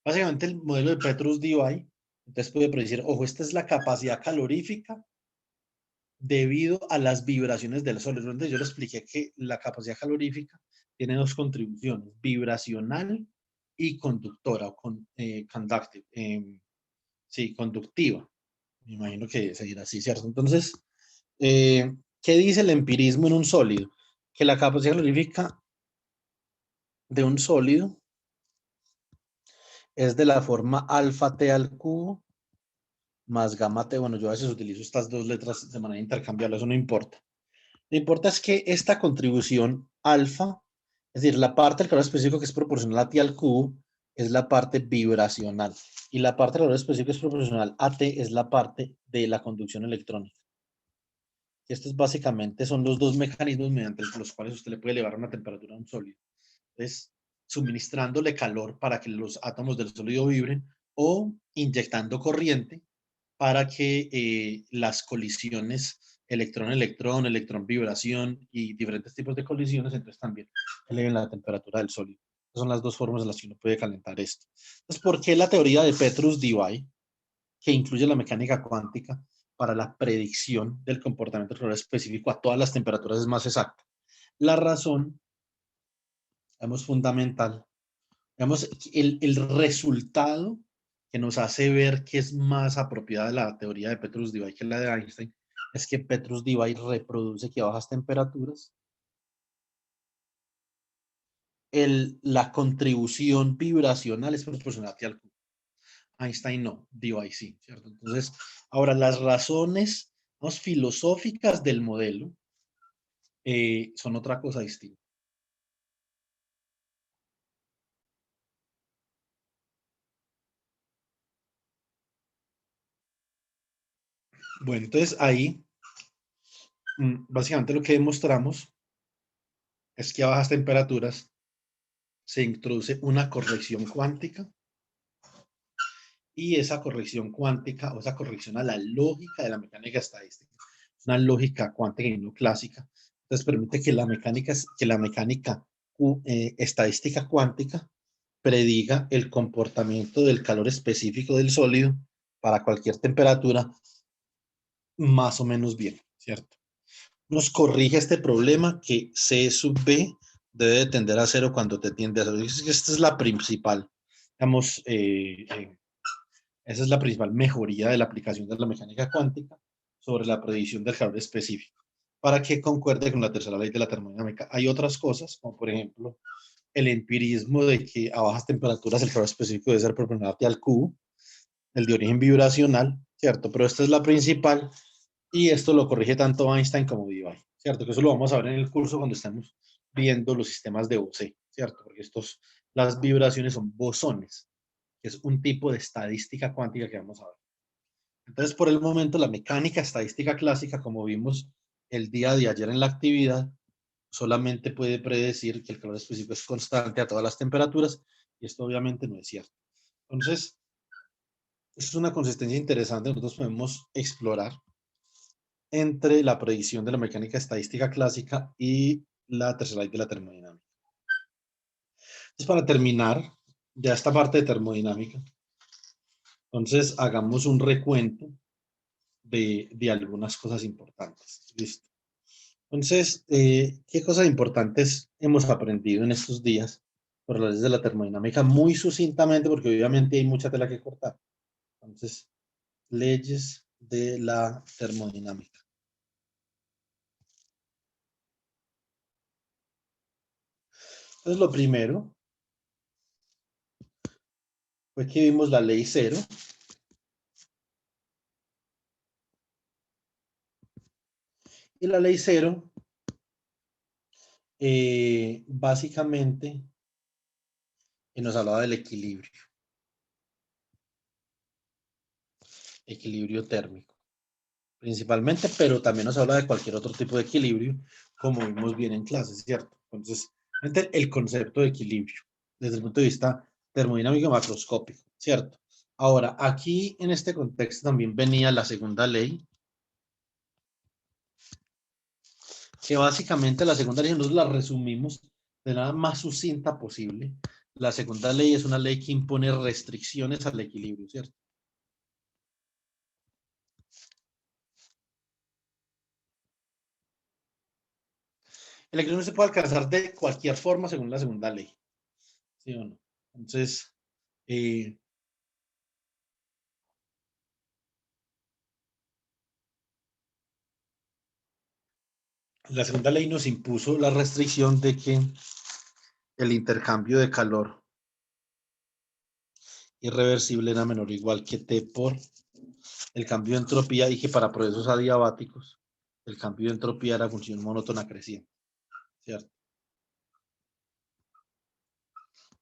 Básicamente el modelo de Petrus-Debye, entonces puede predecir, ojo, esta es la capacidad calorífica debido a las vibraciones del Sol. Entonces yo le expliqué que la capacidad calorífica tiene dos contribuciones, vibracional y conductora, o conductive, sí, conductiva. Me imagino que seguirá así, ¿cierto? Entonces, ¿qué dice el empirismo en un sólido? Que la capacidad calorífica de un sólido es de la forma alfa t al cubo más gamma t. Bueno, yo a veces utilizo estas dos letras de manera intercambiable, eso no importa. Lo que importa es que esta contribución alfa, es decir, la parte del calor específico que es proporcional a t al cubo, es la parte vibracional. Y la parte del calor específico que es proporcional a t es la parte de la conducción electrónica. Estos básicamente son los dos mecanismos mediante los cuales usted le puede elevar una temperatura a un sólido. Entonces, suministrándole calor para que los átomos del sólido vibren o inyectando corriente para que las colisiones electrón-electrón, electrón-vibración y diferentes tipos de colisiones, entonces también eleven la temperatura del sólido. Esas son las dos formas en las que uno puede calentar esto. Entonces, ¿por qué la teoría de Petrus-Debye, que incluye la mecánica cuántica, para la predicción del comportamiento del calor específico a todas las temperaturas es más exacta? La razón, digamos, fundamental, digamos, el resultado que nos hace ver que es más apropiada la teoría de Petrus-Debye que la de Einstein, es que Petrus-Debye reproduce que a bajas temperaturas la contribución vibracional es proporcional al cubo. Einstein no, Debye sí, ¿cierto? Entonces, ahora las razones filosóficas del modelo son otra cosa distinta. Bueno, entonces ahí básicamente lo que demostramos es que a bajas temperaturas se introduce una corrección cuántica y esa corrección cuántica o esa corrección a la lógica de la mecánica estadística, una lógica cuántica y no clásica, entonces permite que la mecánica estadística cuántica prediga el comportamiento del calor específico del sólido para cualquier temperatura más o menos bien, ¿cierto? Nos corrige este problema que C sub B debe de tender a cero cuando te tiende a cero. Esta es la principal, digamos, esa es la principal mejoría de la aplicación de la mecánica cuántica sobre la predicción del calor específico, para que concuerde con la tercera ley de la termodinámica. Hay otras cosas, como por ejemplo el empirismo de que a bajas temperaturas el calor específico debe ser proporcional al cubo, el de origen vibracional, ¿cierto? Pero esta es la principal y esto lo corrige tanto Einstein como Debye, ¿cierto? Que eso lo vamos a ver en el curso cuando estemos viendo los sistemas de Bose, ¿cierto? Porque las vibraciones son bosones, que es un tipo de estadística cuántica que vamos a ver. Entonces, por el momento, la mecánica estadística clásica, como vimos el día de ayer en la actividad, solamente puede predecir que el calor específico es constante a todas las temperaturas, y esto obviamente no es cierto. Entonces, es una consistencia interesante que nosotros podemos explorar entre la predicción de la mecánica estadística clásica y la tercera ley de la termodinámica. Entonces, para terminar ya esta parte de termodinámica, entonces hagamos un recuento de algunas cosas importantes. ¿Listo? Entonces, ¿qué cosas importantes hemos aprendido en estos días por las leyes de la termodinámica? Muy sucintamente, porque obviamente hay mucha tela que cortar. Entonces, leyes de la termodinámica. Entonces, lo primero fue que vimos la ley cero. Y la ley cero, básicamente, nos hablaba del equilibrio térmico, principalmente, pero también nos habla de cualquier otro tipo de equilibrio, como vimos bien en clase, ¿cierto? Entonces, el concepto de equilibrio, desde el punto de vista termodinámico macroscópico, ¿cierto? Ahora, aquí en este contexto también venía la segunda ley, que básicamente la segunda ley nosotros la resumimos de la más sucinta posible. La segunda ley es una ley que impone restricciones al equilibrio, ¿cierto? El equilibrio se puede alcanzar de cualquier forma según la segunda ley, ¿sí o no? Entonces, eh, La segunda ley nos impuso la restricción de que el intercambio de calor irreversible era menor o igual que T por el cambio de entropía y que para procesos adiabáticos el cambio de entropía era función monótona creciente, ¿cierto?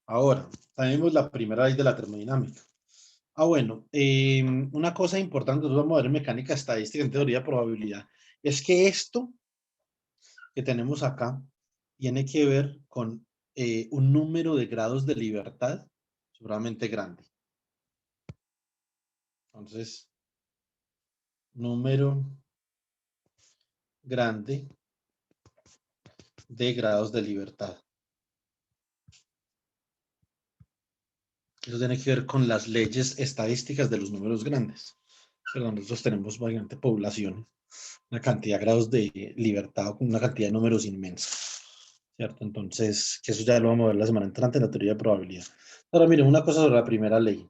Ahora, tenemos la primera ley de la termodinámica. Bueno, una cosa importante, nosotros vamos a ver en mecánica estadística, en teoría de probabilidad, es que esto que tenemos acá tiene que ver con un número de grados de libertad seguramente grande. Entonces, número grande de grados de libertad. Eso tiene que ver con las leyes estadísticas de los números grandes. Perdón, nosotros tenemos bastante población, una cantidad de grados de libertad con una cantidad de números inmensa, ¿cierto? Entonces, que eso ya lo vamos a ver la semana entrante en la teoría de probabilidad. Ahora, miren, una cosa sobre la primera ley.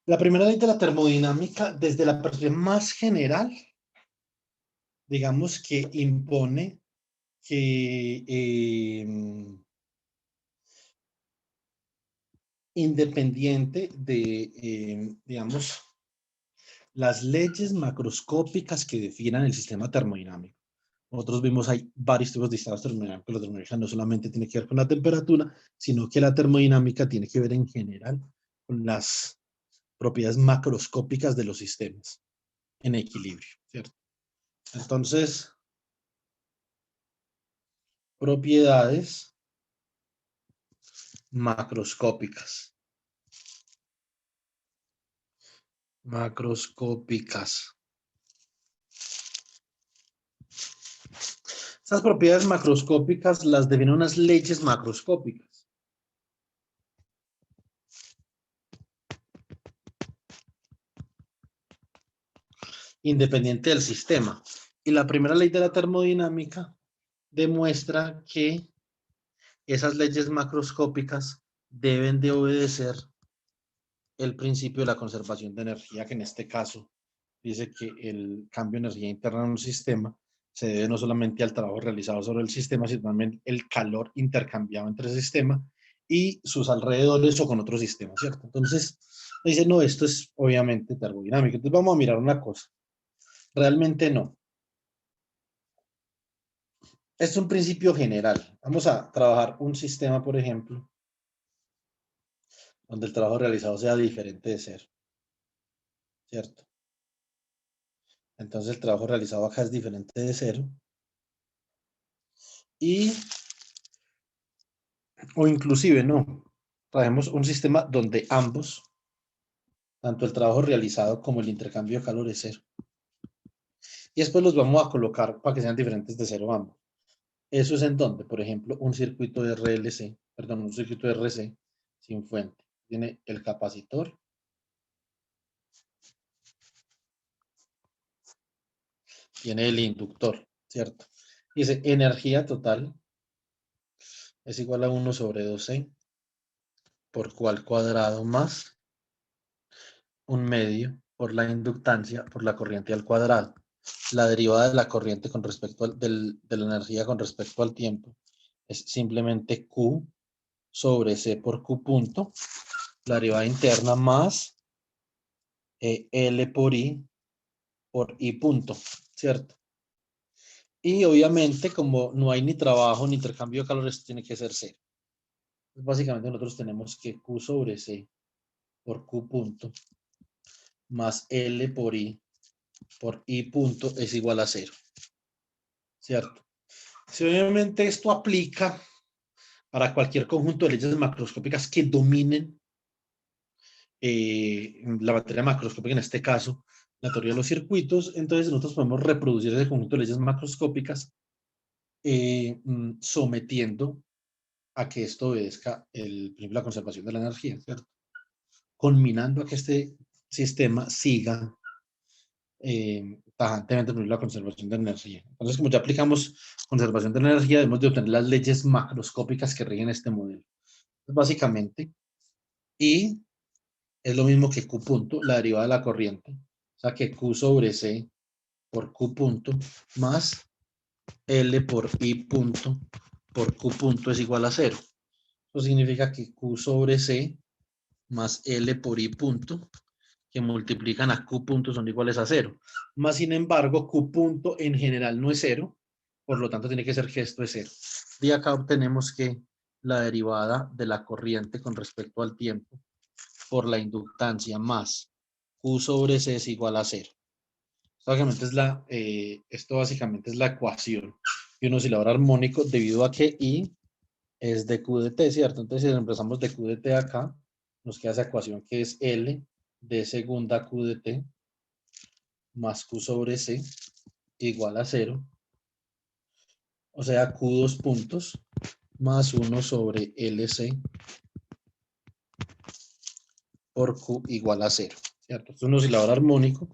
La primera ley de la termodinámica, desde la perspectiva más general, digamos que impone que independiente de, digamos, las leyes macroscópicas que definan el sistema termodinámico. Nosotros vimos hay varios tipos de estados termodinámicos. La termodinámica no solamente tiene que ver con la temperatura, sino que la termodinámica tiene que ver en general con las propiedades macroscópicas de los sistemas en equilibrio, ¿cierto? Entonces, propiedades macroscópicas. Macroscópicas. Estas propiedades macroscópicas las definen unas leyes macroscópicas. Independiente del sistema. Y la primera ley de la termodinámica demuestra que esas leyes macroscópicas deben de obedecer el principio de la conservación de energía, que en este caso dice que el cambio de energía interna en un sistema se debe no solamente al trabajo realizado sobre el sistema, sino también el calor intercambiado entre el sistema y sus alrededores o con otros sistemas, ¿cierto? Entonces, dice, no, esto es obviamente termodinámico. Entonces vamos a mirar una cosa. Realmente no. Es un principio general. Vamos a trabajar un sistema, por ejemplo, donde el trabajo realizado sea diferente de cero, ¿cierto? Entonces el trabajo realizado acá es diferente de cero. Y, o inclusive no, trajemos un sistema donde ambos, tanto el trabajo realizado como el intercambio de calor es cero. Y después los vamos a colocar para que sean diferentes de cero ambos. Eso es en donde, por ejemplo, un circuito de RLC, perdón, un circuito de RC sin fuente. Tiene el capacitor, tiene el inductor, ¿cierto? Dice energía total es igual a 1 sobre 2C por Q al cuadrado más un medio por la inductancia por la corriente al cuadrado. La derivada de la corriente con respecto de la energía con respecto al tiempo es simplemente Q sobre C por Q punto, la derivada interna más L por I punto, ¿cierto? Y obviamente como no hay ni trabajo ni intercambio de calor, esto tiene que ser cero. Entonces, básicamente nosotros tenemos que Q sobre C por Q punto más L por I punto es igual a cero, ¿cierto? Si obviamente esto aplica para cualquier conjunto de leyes macroscópicas que dominen la materia macroscópica, en este caso, la teoría de los circuitos, entonces nosotros podemos reproducir ese conjunto de leyes macroscópicas sometiendo a que esto obedezca el principio de la conservación de la energía, ¿cierto? Culminando a que este sistema siga tajantemente la conservación de energía. Entonces, como ya aplicamos conservación de energía, debemos de obtener las leyes macroscópicas que rigen este modelo. Básicamente, I es lo mismo que Q punto, la derivada de la corriente. O sea que Q sobre C por Q punto más L por I punto por Q punto es igual a 0. Eso significa que Q sobre C más L por I punto, que multiplican a Q punto, son iguales a 0. Más sin embargo, Q punto en general no es 0, por lo tanto tiene que ser que esto es 0. Y acá obtenemos que la derivada de la corriente con respecto al tiempo por la inductancia más Q sobre C es igual a 0. Esto básicamente es la ecuación de un oscilador armónico debido a que I es de Q de T, ¿cierto? Entonces, si reemplazamos de Q de T acá, nos queda esa ecuación que es L de segunda Q de T más Q sobre C igual a 0. O sea, Q dos puntos más 1 sobre LC por Q igual a 0, ¿cierto? Es un oscilador armónico.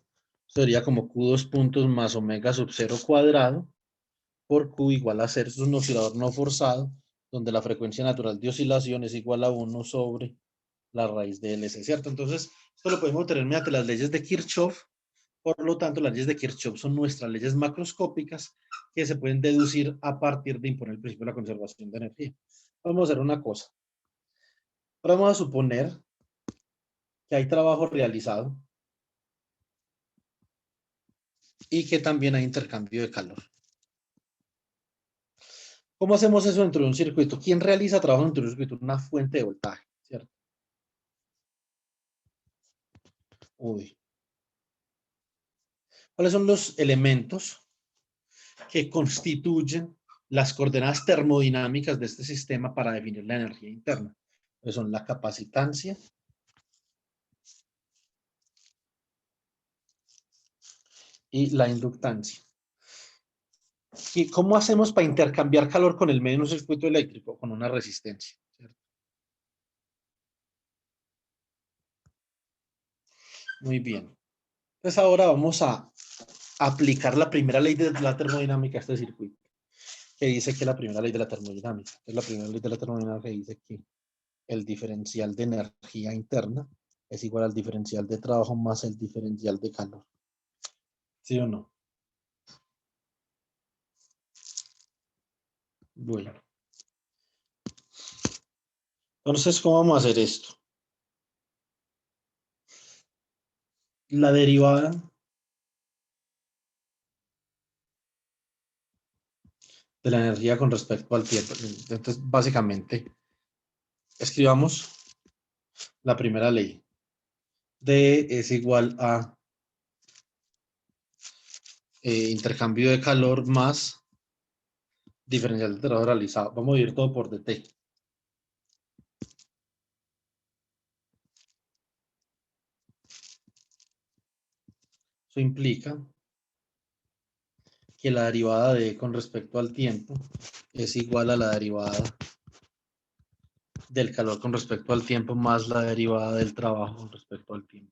Sería como Q dos puntos más omega sub 0 cuadrado por Q igual a 0. Es un oscilador no forzado, donde la frecuencia natural de oscilación es igual a 1 sobre la raíz de LC, ¿cierto? Entonces, esto lo podemos obtener mediante las leyes de Kirchhoff. Por lo tanto, las leyes de Kirchhoff son nuestras leyes macroscópicas que se pueden deducir a partir de imponer el principio de la conservación de energía. Vamos a hacer una cosa. Ahora vamos a suponer que hay trabajo realizado y que también hay intercambio de calor. ¿Cómo hacemos eso dentro de un circuito? ¿Quién realiza trabajo dentro de un circuito? Una fuente de voltaje, ¿cierto? Uy. ¿Cuáles son los elementos que constituyen las coordenadas termodinámicas de este sistema para definir la energía interna? Pues son la capacitancia y la inductancia. ¿Y cómo hacemos para intercambiar calor con el medio en un circuito eléctrico? Con una resistencia, ¿cierto? Muy bien. Entonces ahora vamos a aplicar la primera ley de la termodinámica a este circuito, que dice que la primera ley de la termodinámica, es la primera ley de la termodinámica que dice que el diferencial de energía interna es igual al diferencial de trabajo más el diferencial de calor. ¿Sí o no? Bueno. Entonces, ¿cómo vamos a hacer esto? La derivada de la energía con respecto al tiempo. Entonces, básicamente, escribamos la primera ley. D es igual a intercambio de calor más diferencial de trabajo realizado. Vamos a dividir todo por dt. Eso implica que la derivada de con respecto al tiempo es igual a la derivada del calor con respecto al tiempo más la derivada del trabajo con respecto al tiempo.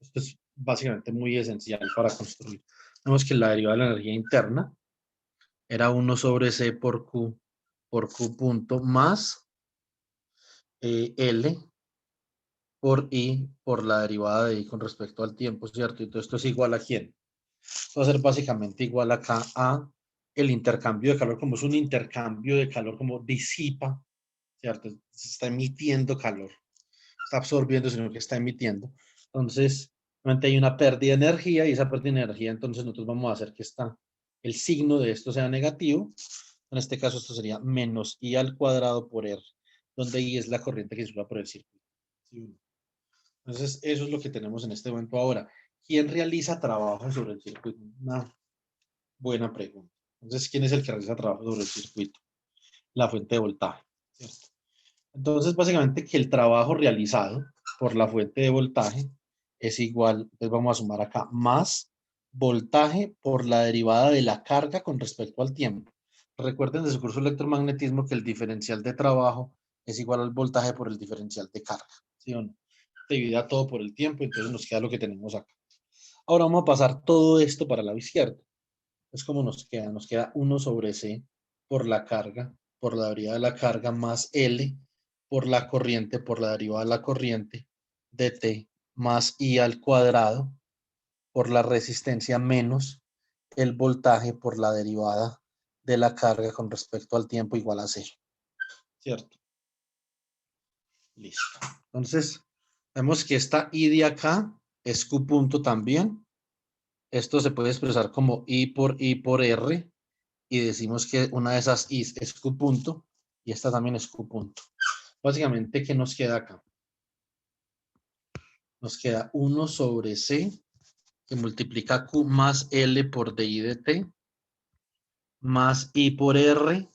Esto es básicamente muy esencial para construir. Vemos que la derivada de la energía interna era 1 sobre C por Q punto más L por I por la derivada de I con respecto al tiempo, ¿cierto? Entonces esto es igual a ¿quién? Esto va a ser básicamente igual acá a el intercambio de calor, como es un intercambio de calor, como disipa, ¿cierto? Se está emitiendo calor, está absorbiendo, sino que está emitiendo. Entonces, realmente hay una pérdida de energía y esa pérdida de energía, entonces nosotros vamos a hacer que el signo de esto sea negativo. En este caso, esto sería menos I al cuadrado por R, donde I es la corriente que circula por el circuito. ¿Sí? Entonces, eso es lo que tenemos en este momento ahora. ¿Quién realiza trabajo sobre el circuito? Una buena pregunta. Entonces, ¿quién es el que realiza trabajo sobre el circuito? La fuente de voltaje, ¿cierto? Entonces, básicamente que el trabajo realizado por la fuente de voltaje es igual, entonces vamos a sumar acá, más voltaje por la derivada de la carga con respecto al tiempo. Recuerden de su curso de electromagnetismo que el diferencial de trabajo es igual al voltaje por el diferencial de carga, ¿sí o no? Divide todo por el tiempo, entonces nos queda lo que tenemos acá. Ahora vamos a pasar todo esto para el lado izquierdo. Es como nos queda. Nos queda 1 sobre C por la carga, por la derivada de la carga, más L por la corriente, por la derivada de la corriente, de T más I al cuadrado, por la resistencia menos el voltaje por la derivada de la carga con respecto al tiempo igual a cero. ¿Cierto? Listo. Entonces, vemos que esta I de acá es Q punto también. Esto se puede expresar como I por R. Y decimos que una de esas I es Q punto y esta también es Q punto. Básicamente, ¿qué nos queda acá? Nos queda 1 sobre C, que multiplica Q más L por DI de T, más I por R,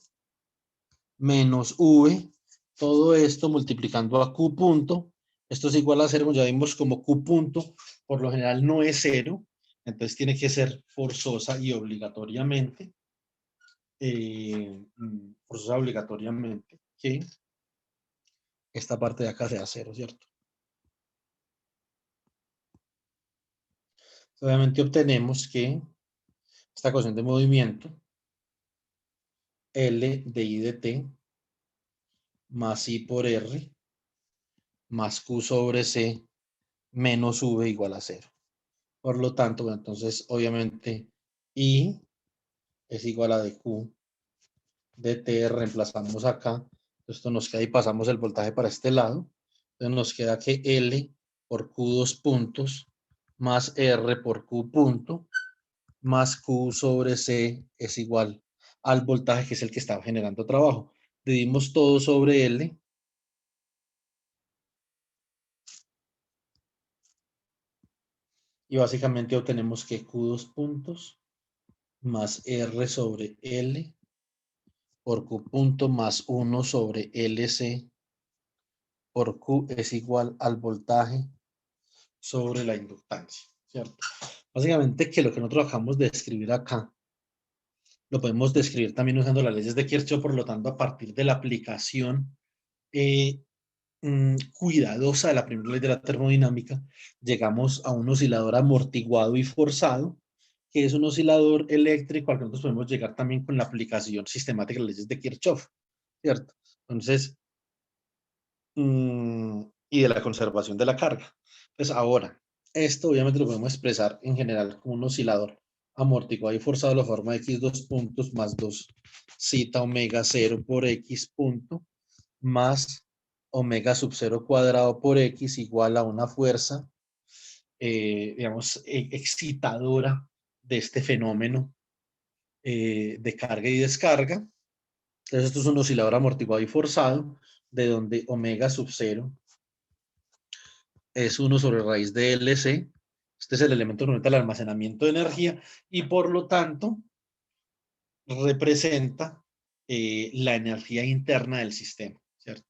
menos V. Todo esto multiplicando a Q punto. Esto es igual a 0, ya vimos como Q punto, por lo general no es 0. Entonces tiene que ser forzosa y obligatoriamente. Que esta parte de acá sea 0, ¿cierto? Obviamente obtenemos que esta ecuación de movimiento, L de I de T, más I por R, más Q sobre C, menos V igual a 0. Por lo tanto, bueno, entonces obviamente I es igual a de Q de T, reemplazamos acá. Esto nos queda y pasamos el voltaje para este lado. Entonces nos queda que L por Q2 puntos más R por Q punto más Q sobre C es igual al voltaje que es el que está generando trabajo. Dividimos todo sobre L. Y básicamente obtenemos que Q2 puntos más R sobre L por Q punto más 1 sobre LC por Q es igual al voltaje sobre la inductancia, ¿cierto? Básicamente que lo que nosotros acabamos de escribir acá, lo podemos describir también usando las leyes de Kirchhoff, por lo tanto, a partir de la aplicación cuidadosa de la primera ley de la termodinámica, llegamos a un oscilador amortiguado y forzado, que es un oscilador eléctrico al que nosotros podemos llegar también con la aplicación sistemática de las leyes de Kirchhoff, ¿cierto? Entonces, y de la conservación de la carga. Pues ahora, esto obviamente lo podemos expresar en general como un oscilador amortiguado y forzado de la forma de x2 puntos más 2 zeta omega 0 por x punto más omega sub 0 cuadrado por x igual a una fuerza, digamos, excitadora de este fenómeno de carga y descarga. Entonces esto es un oscilador amortiguado y forzado, de donde omega sub 0 es 1 sobre raíz de LC. Este es el elemento que permite el almacenamiento de energía y por lo tanto representa la energía interna del sistema, ¿cierto?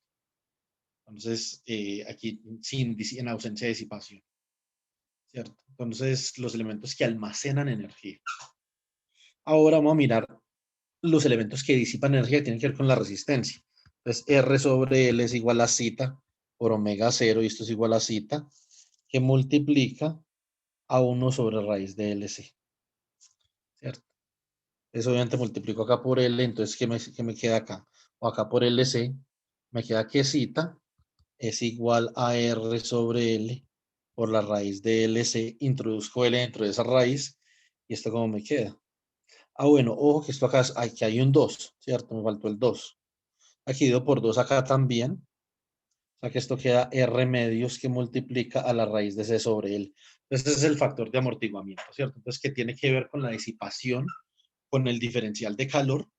Entonces, aquí en ausencia de disipación, ¿cierto? Entonces, los elementos que almacenan energía. Ahora vamos a mirar los elementos que disipan energía que tienen que ver con la resistencia. Entonces, R sobre L es igual a zeta por omega 0 y esto es igual a zeta, que multiplica a 1 sobre raíz de LC, ¿cierto? Eso obviamente multiplico acá por L, entonces ¿qué me queda acá? O acá por LC, me queda que zeta es igual a R sobre L por la raíz de LC, introduzco L dentro de esa raíz, y esto como me queda. Bueno, ojo que esto acá, aquí hay un 2, ¿cierto? Me faltó el 2. Aquí divido por 2 acá también, o sea que esto queda R medios que multiplica a la raíz de C sobre L. Entonces ese es el factor de amortiguamiento, ¿cierto? Entonces que tiene que ver con la disipación, con el diferencial de calor,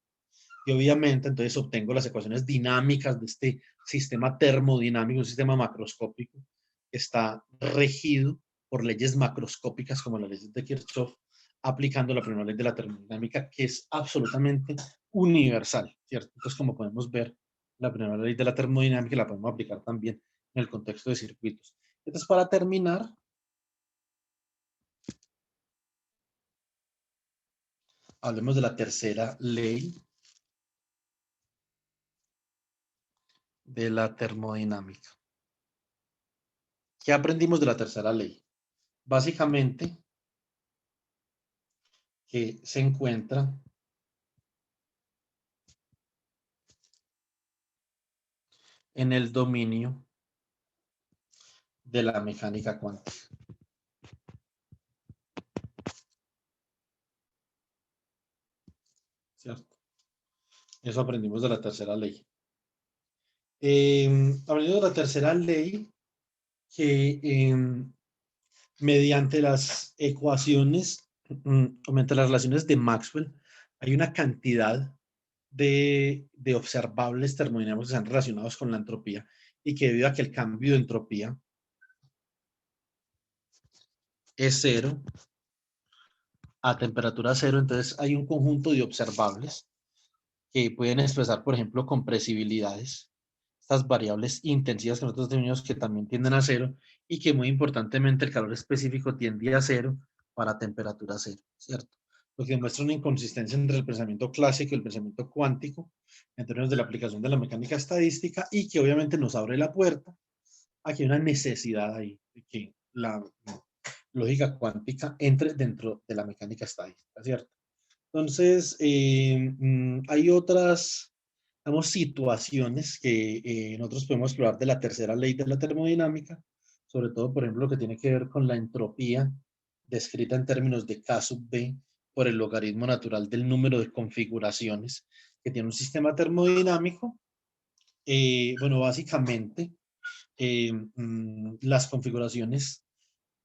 y obviamente entonces obtengo las ecuaciones dinámicas de este sistema termodinámico, un sistema macroscópico, que está regido por leyes macroscópicas como las leyes de Kirchhoff, aplicando la primera ley de la termodinámica, que es absolutamente universal, ¿cierto? Entonces, como podemos ver, la primera ley de la termodinámica la podemos aplicar también en el contexto de circuitos. Entonces, para terminar, hablemos de la tercera ley de la termodinámica. ¿Qué aprendimos de la tercera ley? Básicamente, que se encuentra en el dominio de la mecánica cuántica. ¿Cierto? Eso aprendimos de la tercera ley. Aprendimos de la tercera ley que mediante las ecuaciones, o mediante las relaciones de Maxwell, hay una cantidad de observables termodinámicos que están relacionados con la entropía y que debido a que el cambio de entropía es cero a temperatura cero, entonces hay un conjunto de observables que pueden expresar, por ejemplo, compresibilidades, estas variables intensivas que nosotros tenemos que también tienden a cero y que muy importantemente el calor específico tiende a cero para temperatura cero, ¿cierto? Lo que demuestra una inconsistencia entre el pensamiento clásico y el pensamiento cuántico en términos de la aplicación de la mecánica estadística y que obviamente nos abre la puerta a que hay una necesidad ahí de que la lógica cuántica entre dentro de la mecánica estadística, ¿cierto? Entonces, hay otras, digamos, situaciones que nosotros podemos explorar de la tercera ley de la termodinámica, sobre todo, por ejemplo, lo que tiene que ver con la entropía descrita en términos de K sub B por el logaritmo natural del número de configuraciones que tiene un sistema termodinámico. Bueno, básicamente, las configuraciones,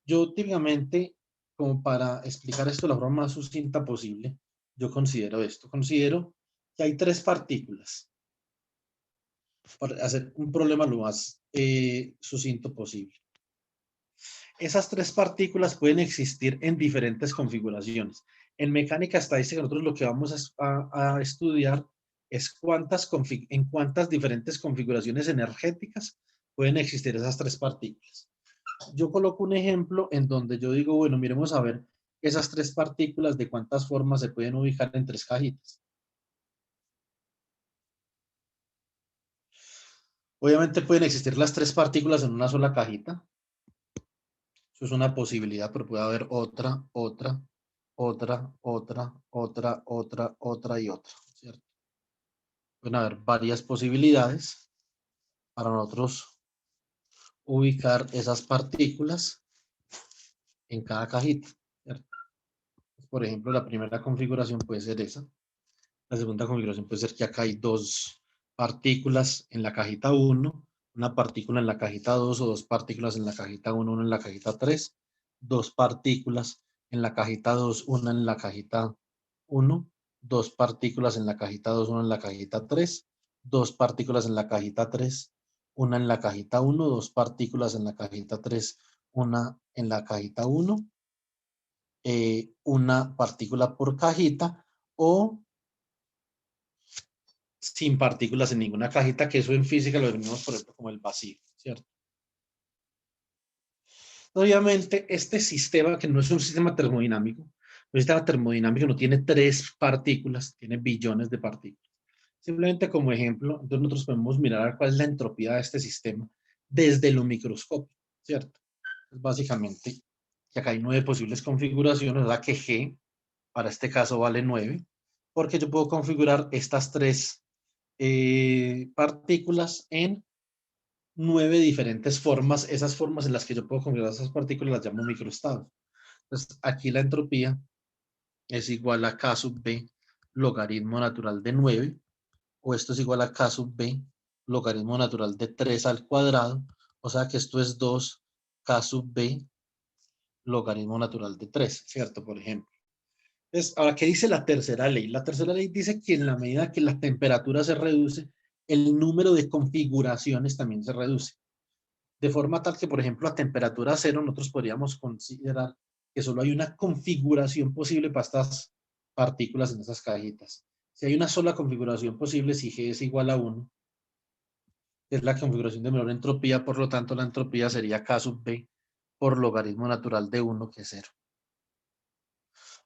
yo típicamente, como para explicar esto de la forma más sucinta posible, yo considero esto. Considero que hay tres partículas, para hacer un problema lo más sucinto posible. Esas tres partículas pueden existir en diferentes configuraciones. En mecánica estadística nosotros lo que vamos a estudiar es en cuántas diferentes configuraciones energéticas pueden existir esas tres partículas. Yo coloco un ejemplo en donde yo digo, bueno, miremos a ver esas tres partículas de cuántas formas se pueden ubicar en tres cajitas. Obviamente pueden existir las tres partículas en una sola cajita. Eso es una posibilidad, pero puede haber otra, otra, otra, otra, otra, otra, otra y otra, ¿cierto? Pueden haber varias posibilidades para nosotros ubicar esas partículas en cada cajita, ¿cierto? Por ejemplo, la primera configuración puede ser esa. La segunda configuración puede ser que acá hay dos partículas en la cajita 1, una partícula en la cajita 2 o dos partículas en la cajita 1, una en la cajita 3, dos partículas en la cajita 2, una en la cajita 1, dos partículas en la cajita 2, una en la cajita 3, dos partículas en la cajita 3, una en la cajita 1, dos partículas en la cajita 3, una en la cajita 1, una partícula por cajita o sin partículas en ninguna cajita, que eso en física lo definimos, por ejemplo, como el vacío, ¿cierto? Obviamente, este sistema, que no es un sistema termodinámico, un sistema termodinámico no tiene tres partículas, tiene billones de partículas. Simplemente como ejemplo, entonces nosotros podemos mirar cuál es la entropía de este sistema desde lo microscópico, ¿cierto? Es básicamente que acá hay 9 posibles configuraciones, la que G, para este caso, vale 9, porque yo puedo configurar estas tres partículas en 9 diferentes formas. Esas formas en las que yo puedo configurar esas partículas las llamo microestados. Entonces, aquí la entropía es igual a K sub B logaritmo natural de 9, o esto es igual a K sub B logaritmo natural de 3 al cuadrado, o sea que esto es 2K sub B logaritmo natural de 3, ¿cierto? Por ejemplo. Entonces, ahora, ¿qué dice la tercera ley? La tercera ley dice que en la medida que la temperatura se reduce, el número de configuraciones también se reduce. De forma tal que, por ejemplo, a temperatura cero, nosotros podríamos considerar que solo hay una configuración posible para estas partículas en estas cajitas. Si hay una sola configuración posible, si G es igual a 1, que es la configuración de menor entropía, por lo tanto, la entropía sería K sub B por logaritmo natural de 1, que es 0.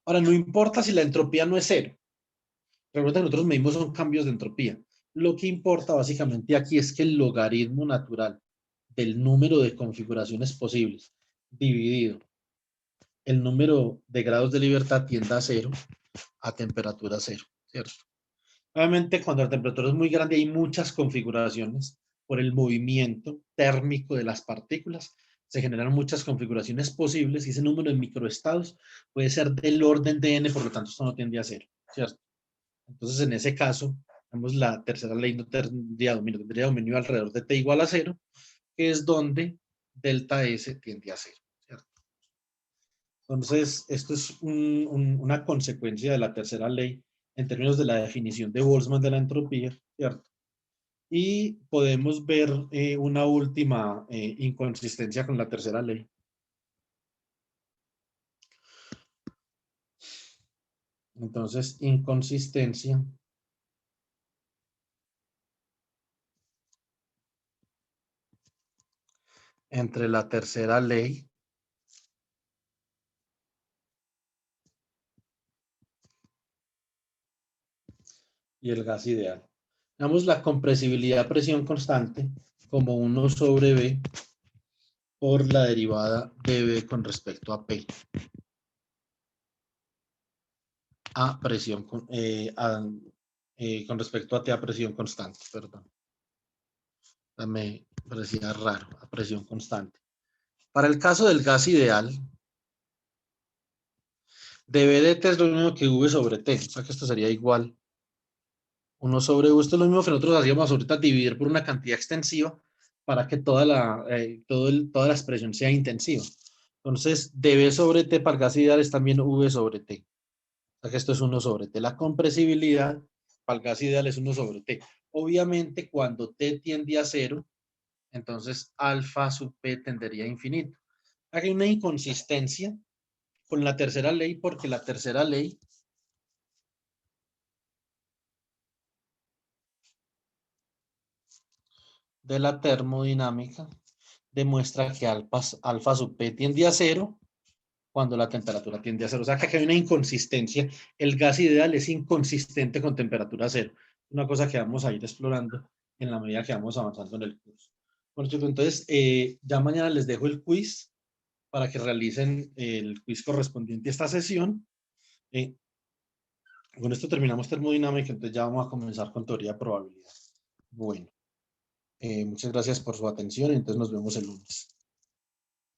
Ahora, no importa si la entropía no es 0. Recuerda que nosotros medimos son cambios de entropía. Lo que importa básicamente aquí es que el logaritmo natural del número de configuraciones posibles dividido el número de grados de libertad tienda a 0 a temperatura 0, ¿cierto? Obviamente, cuando la temperatura es muy grande hay muchas configuraciones. por el movimiento térmico de las partículas, se generan muchas configuraciones posibles y ese número de microestados puede ser del orden de n, por lo tanto esto no tiende a cero, ¿cierto? Entonces en ese caso, la tercera ley no tendría dominio, tendría dominio alrededor de t igual a 0, que es donde delta S tiende a 0, ¿cierto? Entonces, esto es una consecuencia de la tercera ley en términos de la definición de Boltzmann de la entropía, ¿cierto? Y podemos ver una última inconsistencia con la tercera ley. Entonces, inconsistencia entre la tercera ley y el gas ideal. Damos la compresibilidad a presión constante como 1 sobre B por la derivada de B con respecto a P. A presión, con respecto a T a presión constante, perdón. Me parecía raro, a presión constante. Para el caso del gas ideal, dB de T es lo mismo que V sobre T, o sea que esto sería igual 1 sobre U. Esto es lo mismo que nosotros hacíamos ahorita, dividir por una cantidad extensiva para que toda la expresión sea intensiva. Entonces, dB sobre T para el gas ideal es también V sobre T. O sea que esto es 1 sobre T. La compresibilidad para el gas ideal es 1 sobre T. Obviamente, cuando T tiende a 0, entonces alfa sub P tendería a infinito. Aquí hay una inconsistencia con la tercera ley, porque la tercera ley de la termodinámica demuestra que alfa sub P tiende a 0 cuando la temperatura tiende a 0. O sea que aquí hay una inconsistencia. El gas ideal es inconsistente con temperatura 0. Una cosa que vamos a ir explorando en la medida que vamos avanzando en el curso. Bueno, chicos, entonces ya mañana les dejo el quiz para que realicen el quiz correspondiente a esta sesión. Con esto terminamos termodinámica, entonces ya vamos a comenzar con teoría de probabilidad. Bueno, muchas gracias por su atención y entonces nos vemos el lunes.